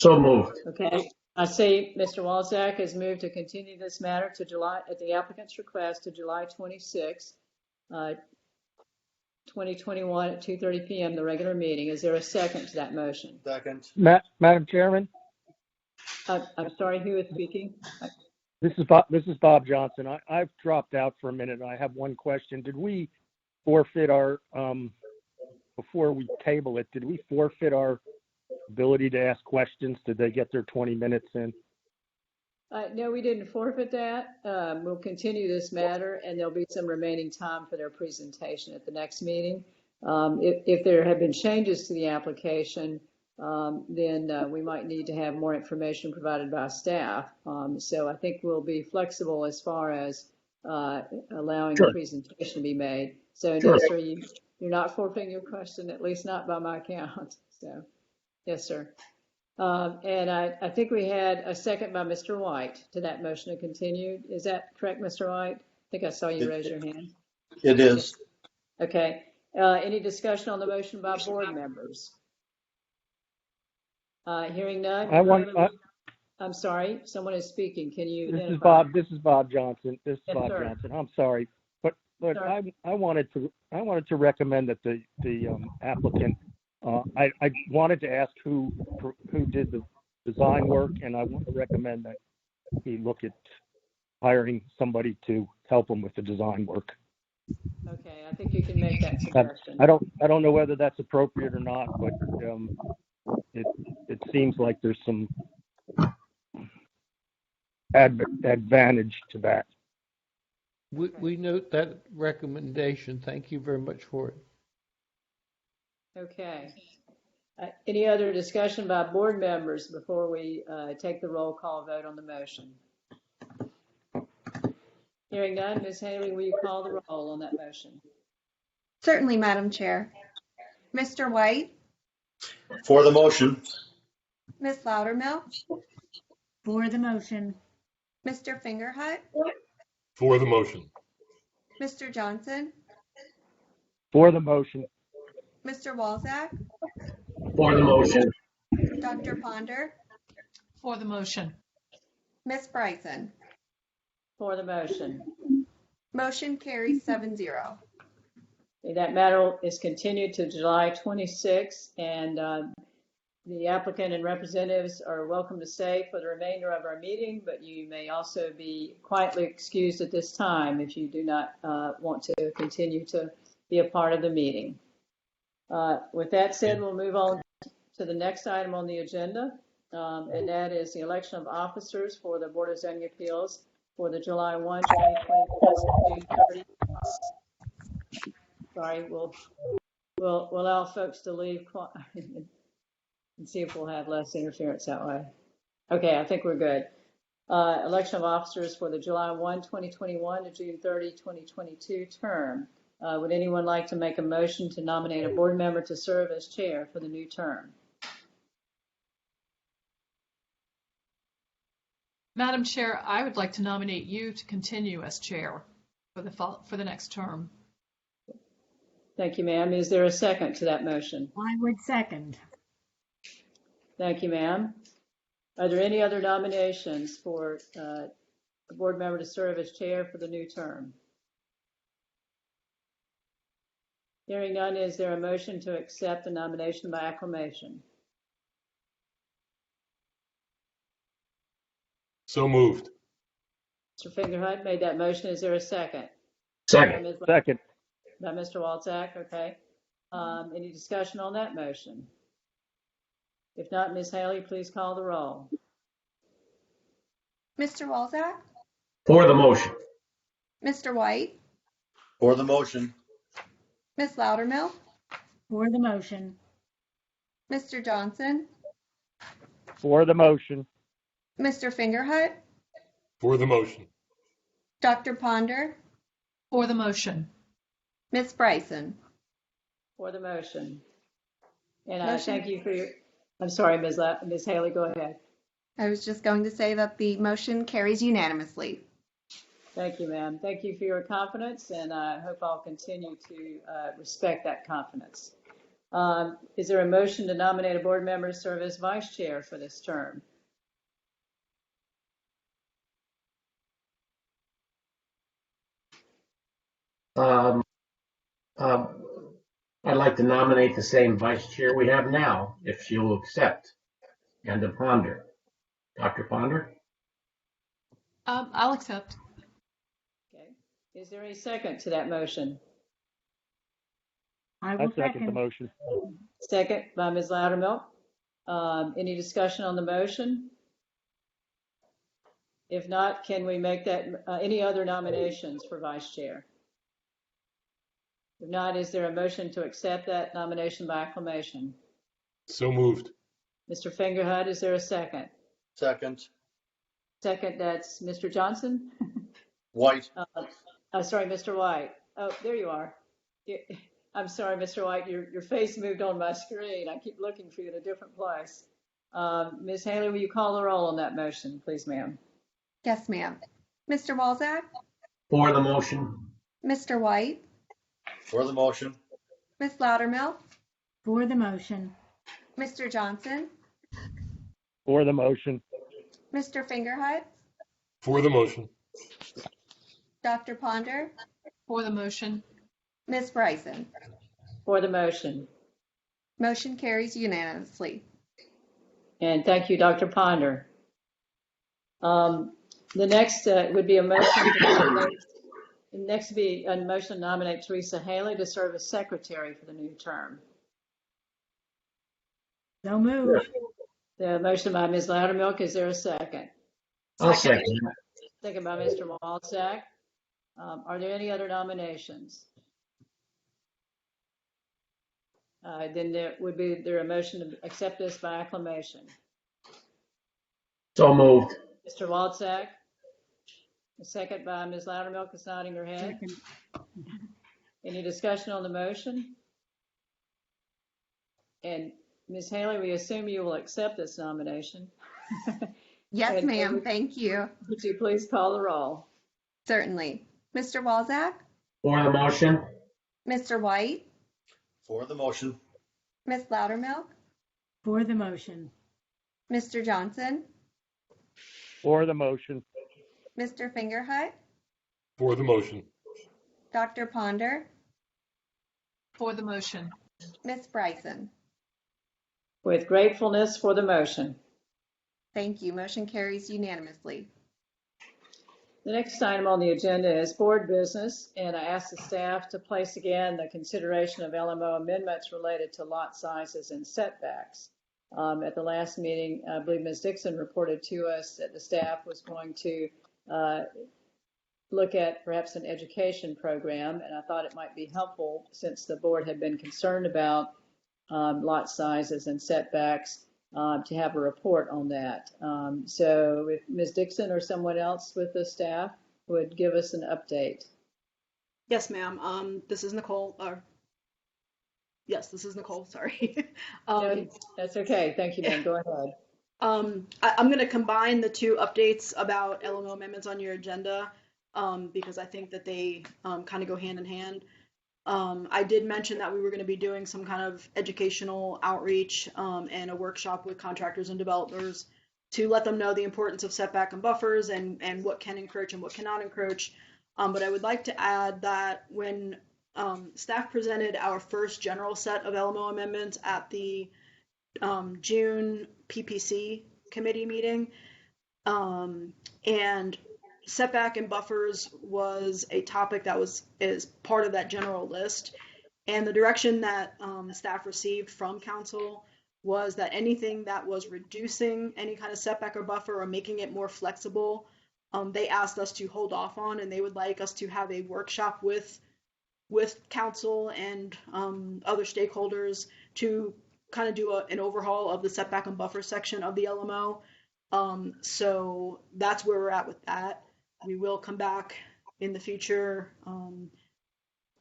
So moved. Okay. I see Mr. Walczak has moved to continue this matter to July, at the applicant's request, to July 26th, 2021 at 2:30 p.m., the regular meeting. Is there a second to that motion? Second. Madam Chairman, I'm sorry, who is speaking? this is Bob Johnson. I've dropped out for a minute. I have one question. Did we forfeit our, before we table it, did we forfeit our ability to ask questions? Did they get their 20 minutes in? No, we didn't forfeit that. We'll continue this matter, and there'll be some remaining time for their presentation at the next meeting. If there have been changes to the application, then we might need to have more information provided by staff. So I think we'll be flexible as far as allowing the presentation to be made. So no, sir, you're not forfeiting your question, at least not by my count. So yes, sir. And I think we had a second by Mr. White to that motion to continue. Is that correct, Mr. White? I think I saw you raise your hand. It is. Okay. Any discussion on the motion by board members? Hearing none. I'm sorry, someone is speaking. Can you? This is Bob Johnson. Yes, sir. I'm sorry, but I wanted to recommend that the applicant. I wanted to ask who did the design work, and I want to recommend that he look at hiring somebody to help him with the design work. Okay, I think you can make that suggestion. I don't know whether that's appropriate or not, but it seems like there's some advantage to that. We note that recommendation. Thank you very much for it. Okay. Any other discussion by board members before we take the roll call vote on the motion? Hearing none, Ms. Haley, will you call the roll on that motion? Certainly, Madam Chair. Mr. White, For the motion. Ms. Loudermilk, For the motion. Mr. Fingerhut, For the motion. Mr. Johnson, For the motion. Mr. Walzak, For the motion. Dr. Ponder, For the motion. Ms. Bryson. For the motion. Motion carries 7-0. That matter is continued to July 26, and the applicant and representatives are welcome to stay for the remainder of our meeting, but you may also be quietly excused at this time if you do not want to continue to be a part of the meeting. With that said, we'll move on to the next item on the agenda, and that is the election of officers for the Board of Zoning Appeals for the July 1, 2020 June 30. Sorry, we'll allow folks to leave and see if we'll have less interference that way. Okay, I think we're good. Election of officers for the July 1, 2021 to June 30, 2022 term. Would anyone like to make a motion to nominate a board member to serve as chair for the new term? Madam Chair, I would like to nominate you to continue as chair for the next term. Thank you, ma'am. Is there a second to that motion? I would second. Thank you, ma'am. Are there any other nominations for a board member to serve as chair for the new term? Hearing none, is there a motion to accept the nomination by acclamation? So moved. Mr. Fingerhut made that motion. Is there a second? Second. Second. By Mr. Walczak, okay. Any discussion on that motion? If not, Ms. Haley, please call the roll. Mr. Walzak, For the motion. Mr. White, For the motion. Ms. Loudermilk, For the motion. Mr. Johnson, For the motion. Mr. Fingerhut, For the motion. Dr. Ponder, For the motion. Ms. Bryson. For the motion. And Motion. thank you for your, I'm sorry, Ms. Haley, go ahead. I was just going to say that the motion carries unanimously. Thank you, ma'am. Thank you for your confidence, and I hope I'll continue to respect that confidence. Is there a motion to nominate a board member to serve as vice chair for this term? I'd like to nominate the same vice chair we have now, if she'll accept, and to Ponder. Dr. Ponder? I'll accept. Okay. Is there a second to that motion? I I will second the motion. Second by Ms. Loudermilk. Any discussion on the motion? If not, can we make that any other nominations for vice chair? If not, is there a motion to accept that nomination by acclamation? So moved. Mr. Fingerhut, is there a second? Second. Second, that's Mr. Johnson? White. Sorry, Mr. White. Oh, there you are. I'm sorry, Mr. White, your face moved on my screen. I keep looking for you in a different place. Ms. Haley, will you call the roll on that motion, please, ma'am? Yes, ma'am. Mr. Walzak, For the motion. Mr. White, For the motion. Ms. Loudermilk, For the motion. Mr. Johnson, For the motion. Mr. Fingerhut, For the motion. Dr. Ponder, For the motion. Ms. Bryson. For the motion. Motion carries unanimously. And thank you, Dr. Ponder. The next would be a motion to nominate Teresa Haley to serve as secretary for the new term. So moved. The motion by Ms. Loudermilk, is there a second? I'll second that. Second by Mr. Walczak. Are there any other nominations? Then there would be a motion to accept this by acclamation. So moved. Mr. Walczak. A second by Ms. Loudermilk is nodding her head. Any discussion on the motion? And Ms. Haley, we assume you will accept this nomination. Yes, ma'am. Thank you. Would you please call the roll? Certainly. Mr. Walczak? For the motion. Mr. White? For the motion. Ms. Loudermilk? For the motion. Mr. Johnson? For the motion. Mr. Fingerhut? For the motion. Dr. Ponder? For the motion. Ms. Bryson? With gratefulness for the motion. Thank you. Motion carries unanimously. The next item on the agenda is board business, and I ask the staff to place again the consideration of LMO amendments related to lot sizes and setbacks. At the last meeting, I believe Ms. Dixon reported to us that the staff was going to look at perhaps an education program, and I thought it might be helpful, since the board had been concerned about lot sizes and setbacks, to have a report on that. So if Ms. Dixon or someone else with the staff would give us an update. Yes, ma'am. This is Nicole. Yes, this is Nicole. Sorry. No, that's okay. Thank you, ma'am. Go ahead. I'm going to combine the two updates about LMO amendments on your agenda because I think that they kind of go hand in hand. I did mention that we were going to be doing some kind of educational outreach and a workshop with contractors and developers to let them know the importance of setback and buffers and what can encroach and what cannot encroach. But I would like to add that when staff presented our first general set of LMO amendments at the June PPC committee meeting, and setback and buffers was a topic that is part of that general list. And the direction that staff received from council was that anything that was reducing any kind of setback or buffer or making it more flexible, they asked us to hold off on, and they would like us to have a workshop with council and other stakeholders to kind of do an overhaul of the setback and buffer section of the LMO. So that's where we're at with that. We will come back in the future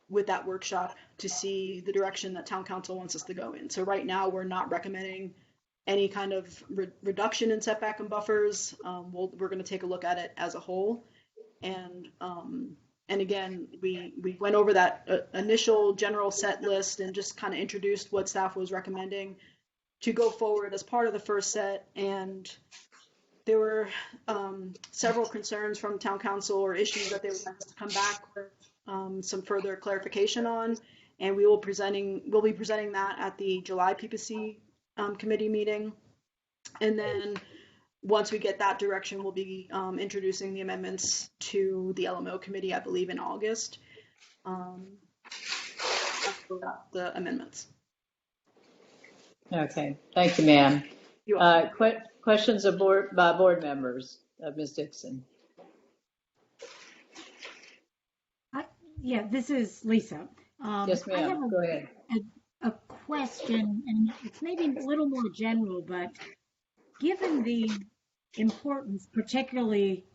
with that workshop to see the direction that town council wants us to go in. So right now, we're not recommending any kind of reduction in setback and buffers. We're going to take a look at it as a whole. And again, we went over that initial general set list and just kind of introduced what staff was recommending to go forward as part of the first set. And there were several concerns from town council or issues that they would like us to come back with some further clarification on, and we'll be presenting that at the July PPC committee meeting. And then once we get that direction, we'll be introducing the amendments to the LMO committee, I believe, in August. The amendments. Okay, thank you, ma'am. Questions by board members of Ms. Dixon? Yeah, this is Lisa. Yes, ma'am. I have Go ahead. A question, and it's maybe a little more general, but given the importance, particularly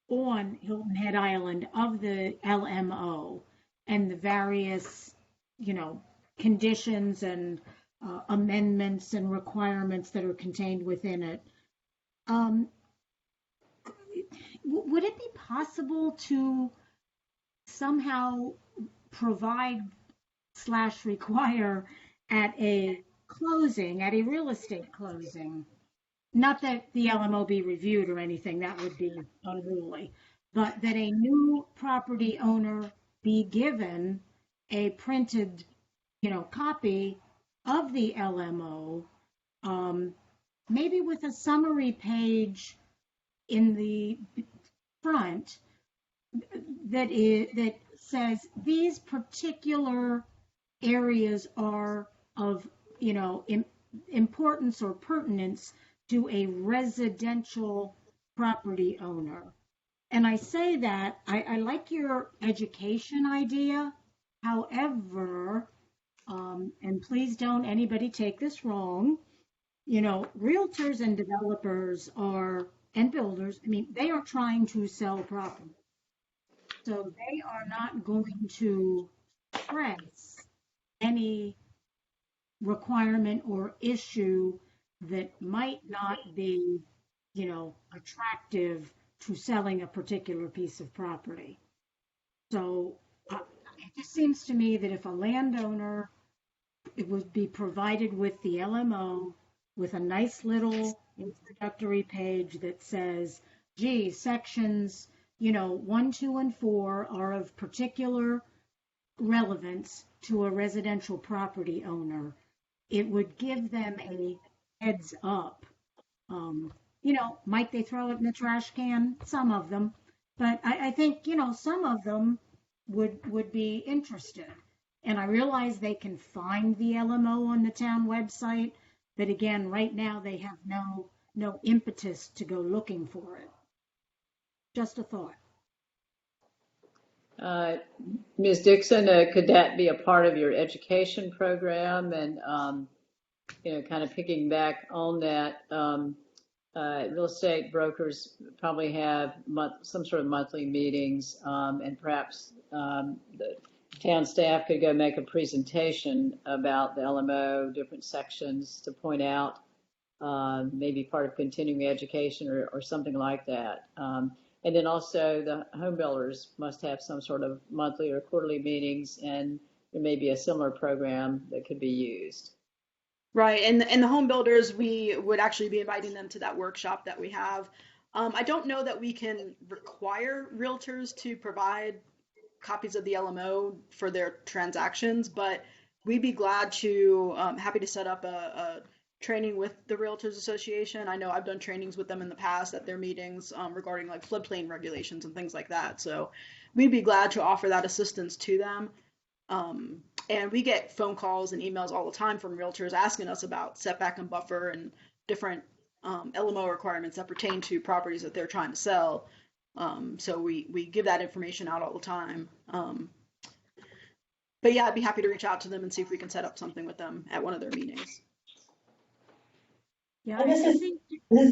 on Hilton Head Island, of the LMO and the various, conditions and amendments and requirements that are contained within it, would it be possible to somehow provide/require at a real estate closing, not that the LMO be reviewed or anything, that would be unruly, but that a new property owner be given a printed, copy of the LMO, maybe with a summary page in the front that says these particular areas are of importance or pertinence to a residential property owner. And I say that, I like your education idea. However, and please don't anybody take this wrong, realtors and developers and builders, they are trying to sell property. So they are not going to press any requirement or issue that might not be, attractive to selling a particular piece of property. So it just seems to me that if a landowner, it would be provided with the LMO with a nice little introductory page that says, gee, sections, 1, 2, and 4 are of particular relevance to a residential property owner. It would give them a heads up. Might they throw it in the trash can? Some of them. But I think, some of them would be interested. And I realize they can find the LMO on the town website, but again, right now they have no impetus to go looking for it. Just a thought. Ms. Dixon, could that be a part of your education program? And, kind of picking back on that, real estate brokers probably have some sort of monthly meetings, and perhaps the town staff could go make a presentation about the LMO, different sections to point out, maybe part of continuing education or something like that. And then also the home builders must have some sort of monthly or quarterly meetings, and there may be a similar program that could be used. Right, and the home builders, we would actually be inviting them to that workshop that we have. I don't know that we can require realtors to provide copies of the LMO for their transactions, but we'd be glad to, happy to set up a training with the Realtors Association. I know I've done trainings with them in the past at their meetings regarding like floodplain regulations and things like that. So we'd be glad to offer that assistance to them. And we get phone calls and emails all the time from realtors asking us about setback and buffer and different LMO requirements that pertain to properties that they're trying to sell. So we give that information out all the time. But yeah, I'd be happy to reach out to them and see if we can set up something with them at one of their meetings. Yeah, I think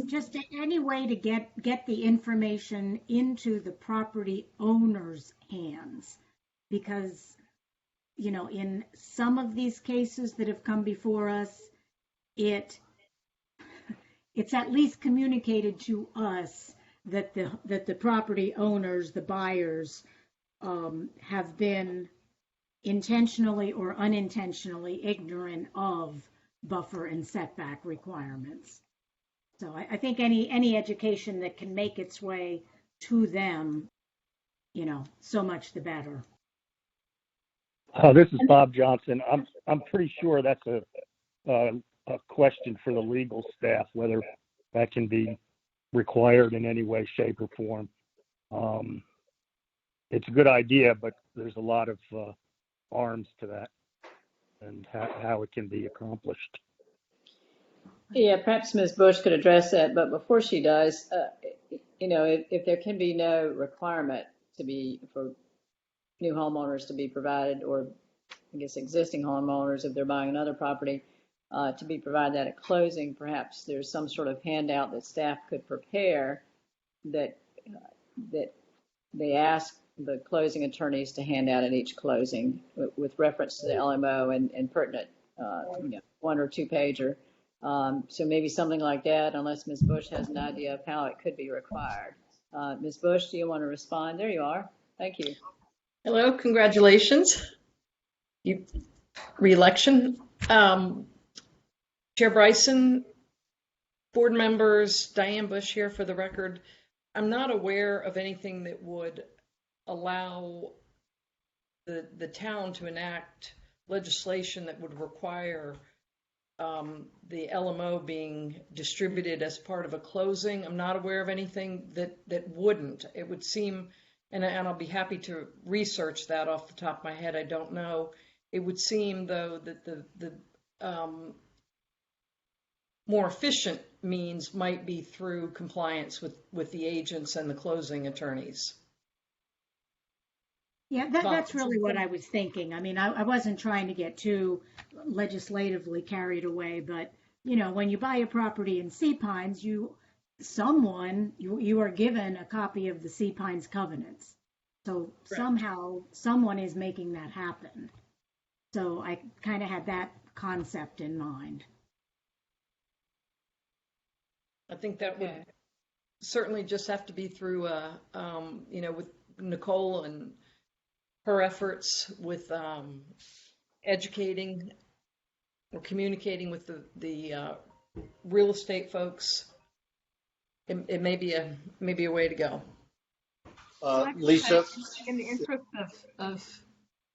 just any way to get the information into the property owner's hands, because in some of these cases that have come before us, it's at least communicated to us that the property owners, the buyers, have been intentionally or unintentionally ignorant of buffer and setback requirements. So I think any education that can make its way to them, so much the better. This is Bob Johnson. I'm pretty sure that's a question for the legal staff, whether that can be required in any way, shape, or form. It's a good idea, but there's a lot of arms to that and how it can be accomplished. Yeah, perhaps Ms. Bush could address that, but before she does, if there can be no requirement for new homeowners to be provided, or I guess existing homeowners, if they're buying another property, to be provided that at closing, perhaps there's some sort of handout that staff could prepare that they ask the closing attorneys to hand out at each closing with reference to the LMO and pertinent, 1 or 2 pager. So maybe something like that, unless Ms. Bush has an idea of how it could be required. Ms. Bush, do you want to respond? There you are. Thank you. Hello, congratulations. Re-election. Chair Bryson, board members, Diane Bush here for the record. I'm not aware of anything that would allow the town to enact legislation that would require the LMO being distributed as part of a closing. I'm not aware of anything that wouldn't. It would seem, and I'll be happy to research that off the top of my head. I don't know. It would seem, though, that the more efficient means might be through compliance with the agents and the closing attorneys. Yeah, that's really what I was thinking. I mean, I wasn't trying to get too legislatively carried away, but when you buy a property in Sea Pines, you are given a copy of the Sea Pines covenants. So somehow someone is making that happen. So I kind of had that concept in mind. I think that would certainly just have to be through, with Nicole and her efforts with educating or communicating with the real estate folks. It may be a way to go. Lisa, in the interest of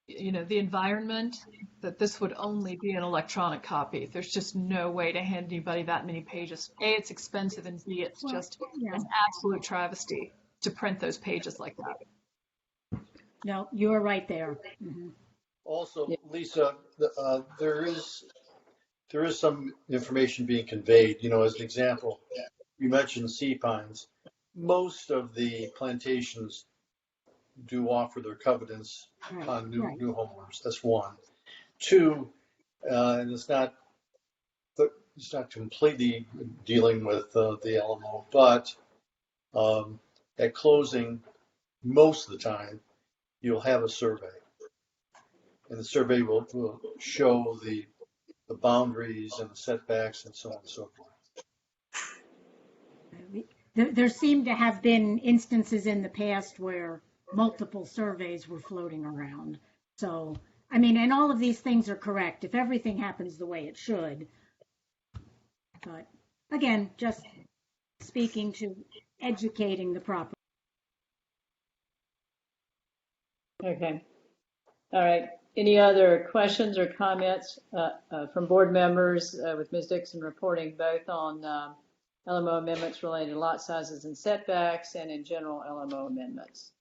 the environment, that this would only be an electronic copy. There's just no way to hand anybody that many pages. A, it's expensive, and B, it's just an absolute travesty to print those pages like that. No, you're right there. Mm-hmm. Also, Lisa, there is some information being conveyed. As an example, you mentioned Sea Pines. Most of the plantations do offer their covenants on new homeowners. That's one. Two, and it's not completely dealing with the Alamo, but at closing, most of the time, you'll have a survey, and the survey will show the boundaries and the setbacks and so on and so forth. There seem to have been instances in the past where multiple surveys were floating around. So, I mean, and all of these things are correct if everything happens the way it should. But again, just speaking to educating the property. Okay. All right. Any other questions or comments from board members with Ms. Dixon reporting both on LMO amendments related to lot sizes and setbacks and in general LMO amendments?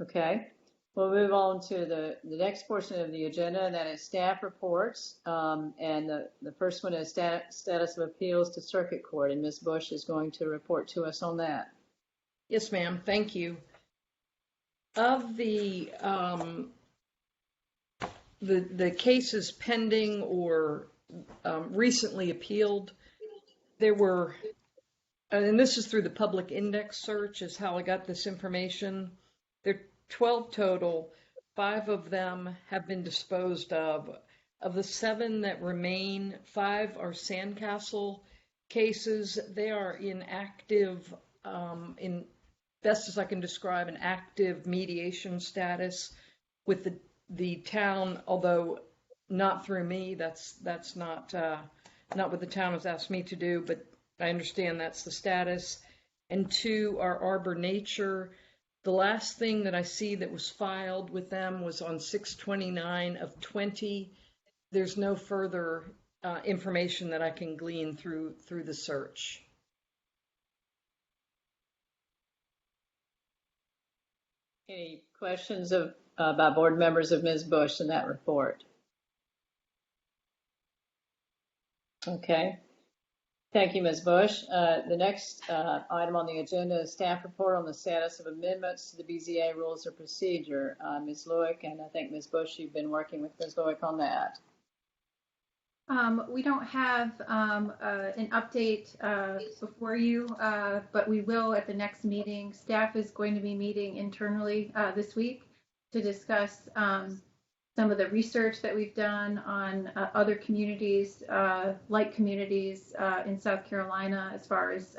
Okay. We'll move on to the next portion of the agenda, and that is staff reports. And the first one is status of appeals to circuit court, and Ms. Bush is going to report to us on that. Yes, ma'am. Thank you. Of the cases pending or recently appealed, there were, and this is through the public index search is how I got this information. There are 12 total. 5 of them have been disposed of. Of the 7 that remain, 5 are sandcastle cases. They are in active, in best as I can describe, an active mediation status with the town, although not through me. That's not what the town has asked me to do, but I understand that's the status. And 2 are Arbor Nature. The last thing that I see that was filed with them was on 6/29 of 20. There's no further information that I can glean through the search. Any questions by board members of Ms. Bush in that report? Okay. Thank you, Ms. Bush. The next item on the agenda is staff report on the status of amendments to the BZA rules of procedure. Ms. Lewick, and I think Ms. Bush, you've been working with Ms. Lewick on that. We don't have an update before you, but we will at the next meeting. Staff is going to be meeting internally this week to discuss some of the research that we've done on other communities, like communities in South Carolina, as far as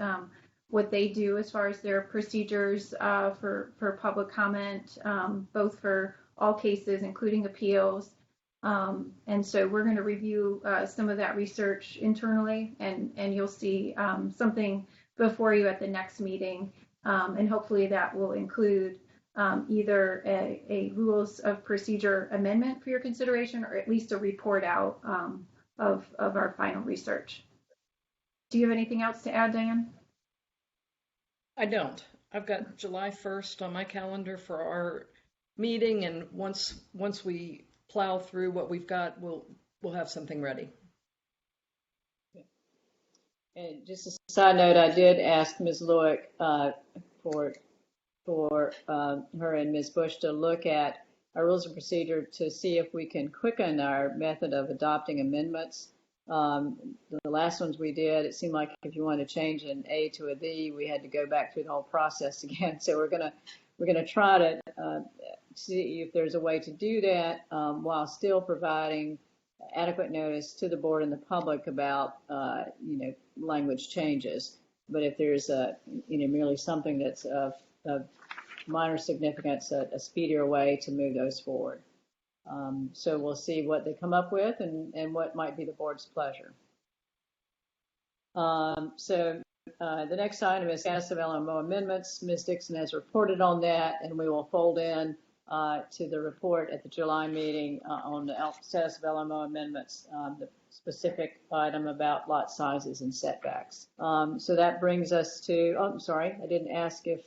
what they do as far as their procedures for public comment, both for all cases, including appeals. And so we're going to review some of that research internally, and you'll see something before you at the next meeting. And hopefully that will include either a rules of procedure amendment for your consideration, or at least a report out of our final research. Do you have anything else to add, Diane? I don't. I've got July 1st on my calendar for our meeting, and once we plow through what we've got, we'll have something ready. And just a side note, I did ask Ms. Loic for her and Ms. Bush to look at our rules of procedure to see if we can quicken our method of adopting amendments. The last ones we did, it seemed like if you wanted to change an A to a D, we had to go back through the whole process again. So we're gonna try to see if there's a way to do that while still providing adequate notice to the board and the public about language changes. But if there's merely something that's of minor significance, a speedier way to move those forward. So we'll see what they come up with and what might be the board's pleasure. The next item is status of LMO amendments. Ms. Dixon has reported on that, and we will fold in to the report at the July meeting on the status of LMO amendments, the specific item about lot sizes and setbacks. So that brings us to, I'm sorry, I didn't ask if,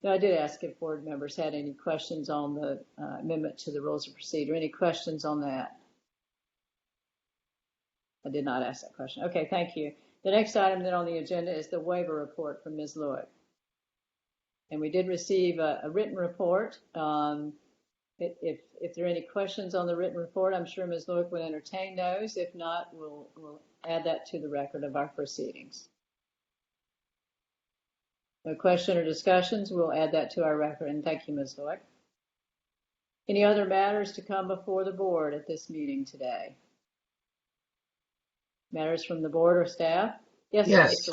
I did ask if board members had any questions on the amendment to the rules of procedure. Any questions on that? I did not ask that question. Okay, thank you. The next item then on the agenda is the waiver report from Ms. Loic. And we did receive a written report. If there are any questions on the written report, I'm sure Ms. Loic would entertain those. If not, we'll add that to the record of our proceedings. No question or discussions, we'll add that to our record, and thank you, Ms. Loic. Any other matters to come before the board at this meeting today? Matters from the board or staff? Yes. Yes.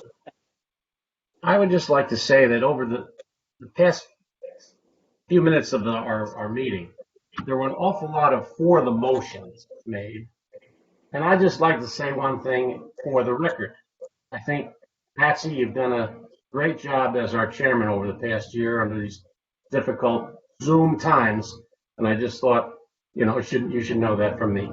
I would just like to say that over the past few minutes of our meeting, there were an awful lot of for the motions made. And I'd just like to say one thing for the record. I think, Patsy, you've done a great job as our chairman over the past year under these difficult Zoom times. And I just thought, you should know that from me.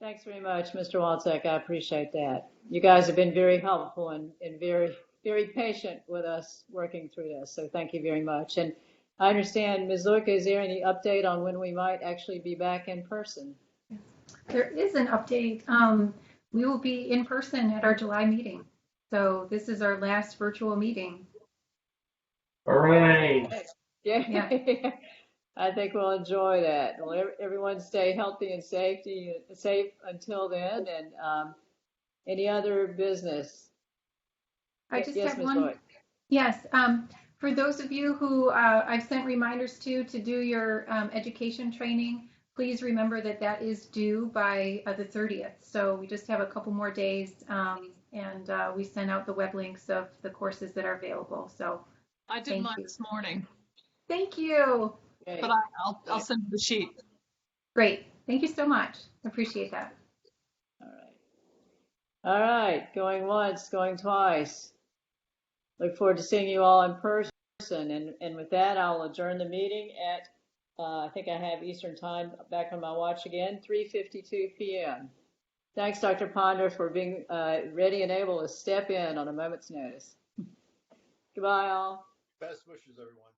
Thanks very much, Mr. Walczak. I appreciate that. You guys have been very helpful and very, very patient with us working through this. So thank you very much. And I understand, Ms. Loic, is there any update on when we might actually be back in person? There is an update. We will be in person at our July meeting. So this is our last virtual meeting. Hooray! Yeah. I think we'll enjoy that. Well, everyone stay healthy and safe until then. And any other business? I just yes, have Ms. one. Loic. Yes. For those of you who I've sent reminders to do your education training, please remember that is due by the 30th. So we just have a couple more days, and we send out the web links of the courses that are available. So I did mine this morning. Thank you. Okay. But I'll send you the sheet. Great. Thank you so much. Appreciate that. All right. Going once, going twice. Look forward to seeing you all in person. And with that, I'll adjourn the meeting at, I think I have Eastern time back on my watch again, 3:52 p.m. Thanks, Dr. Ponder, for being ready and able to step in on a moment's notice. Goodbye, all. Best wishes, everyone.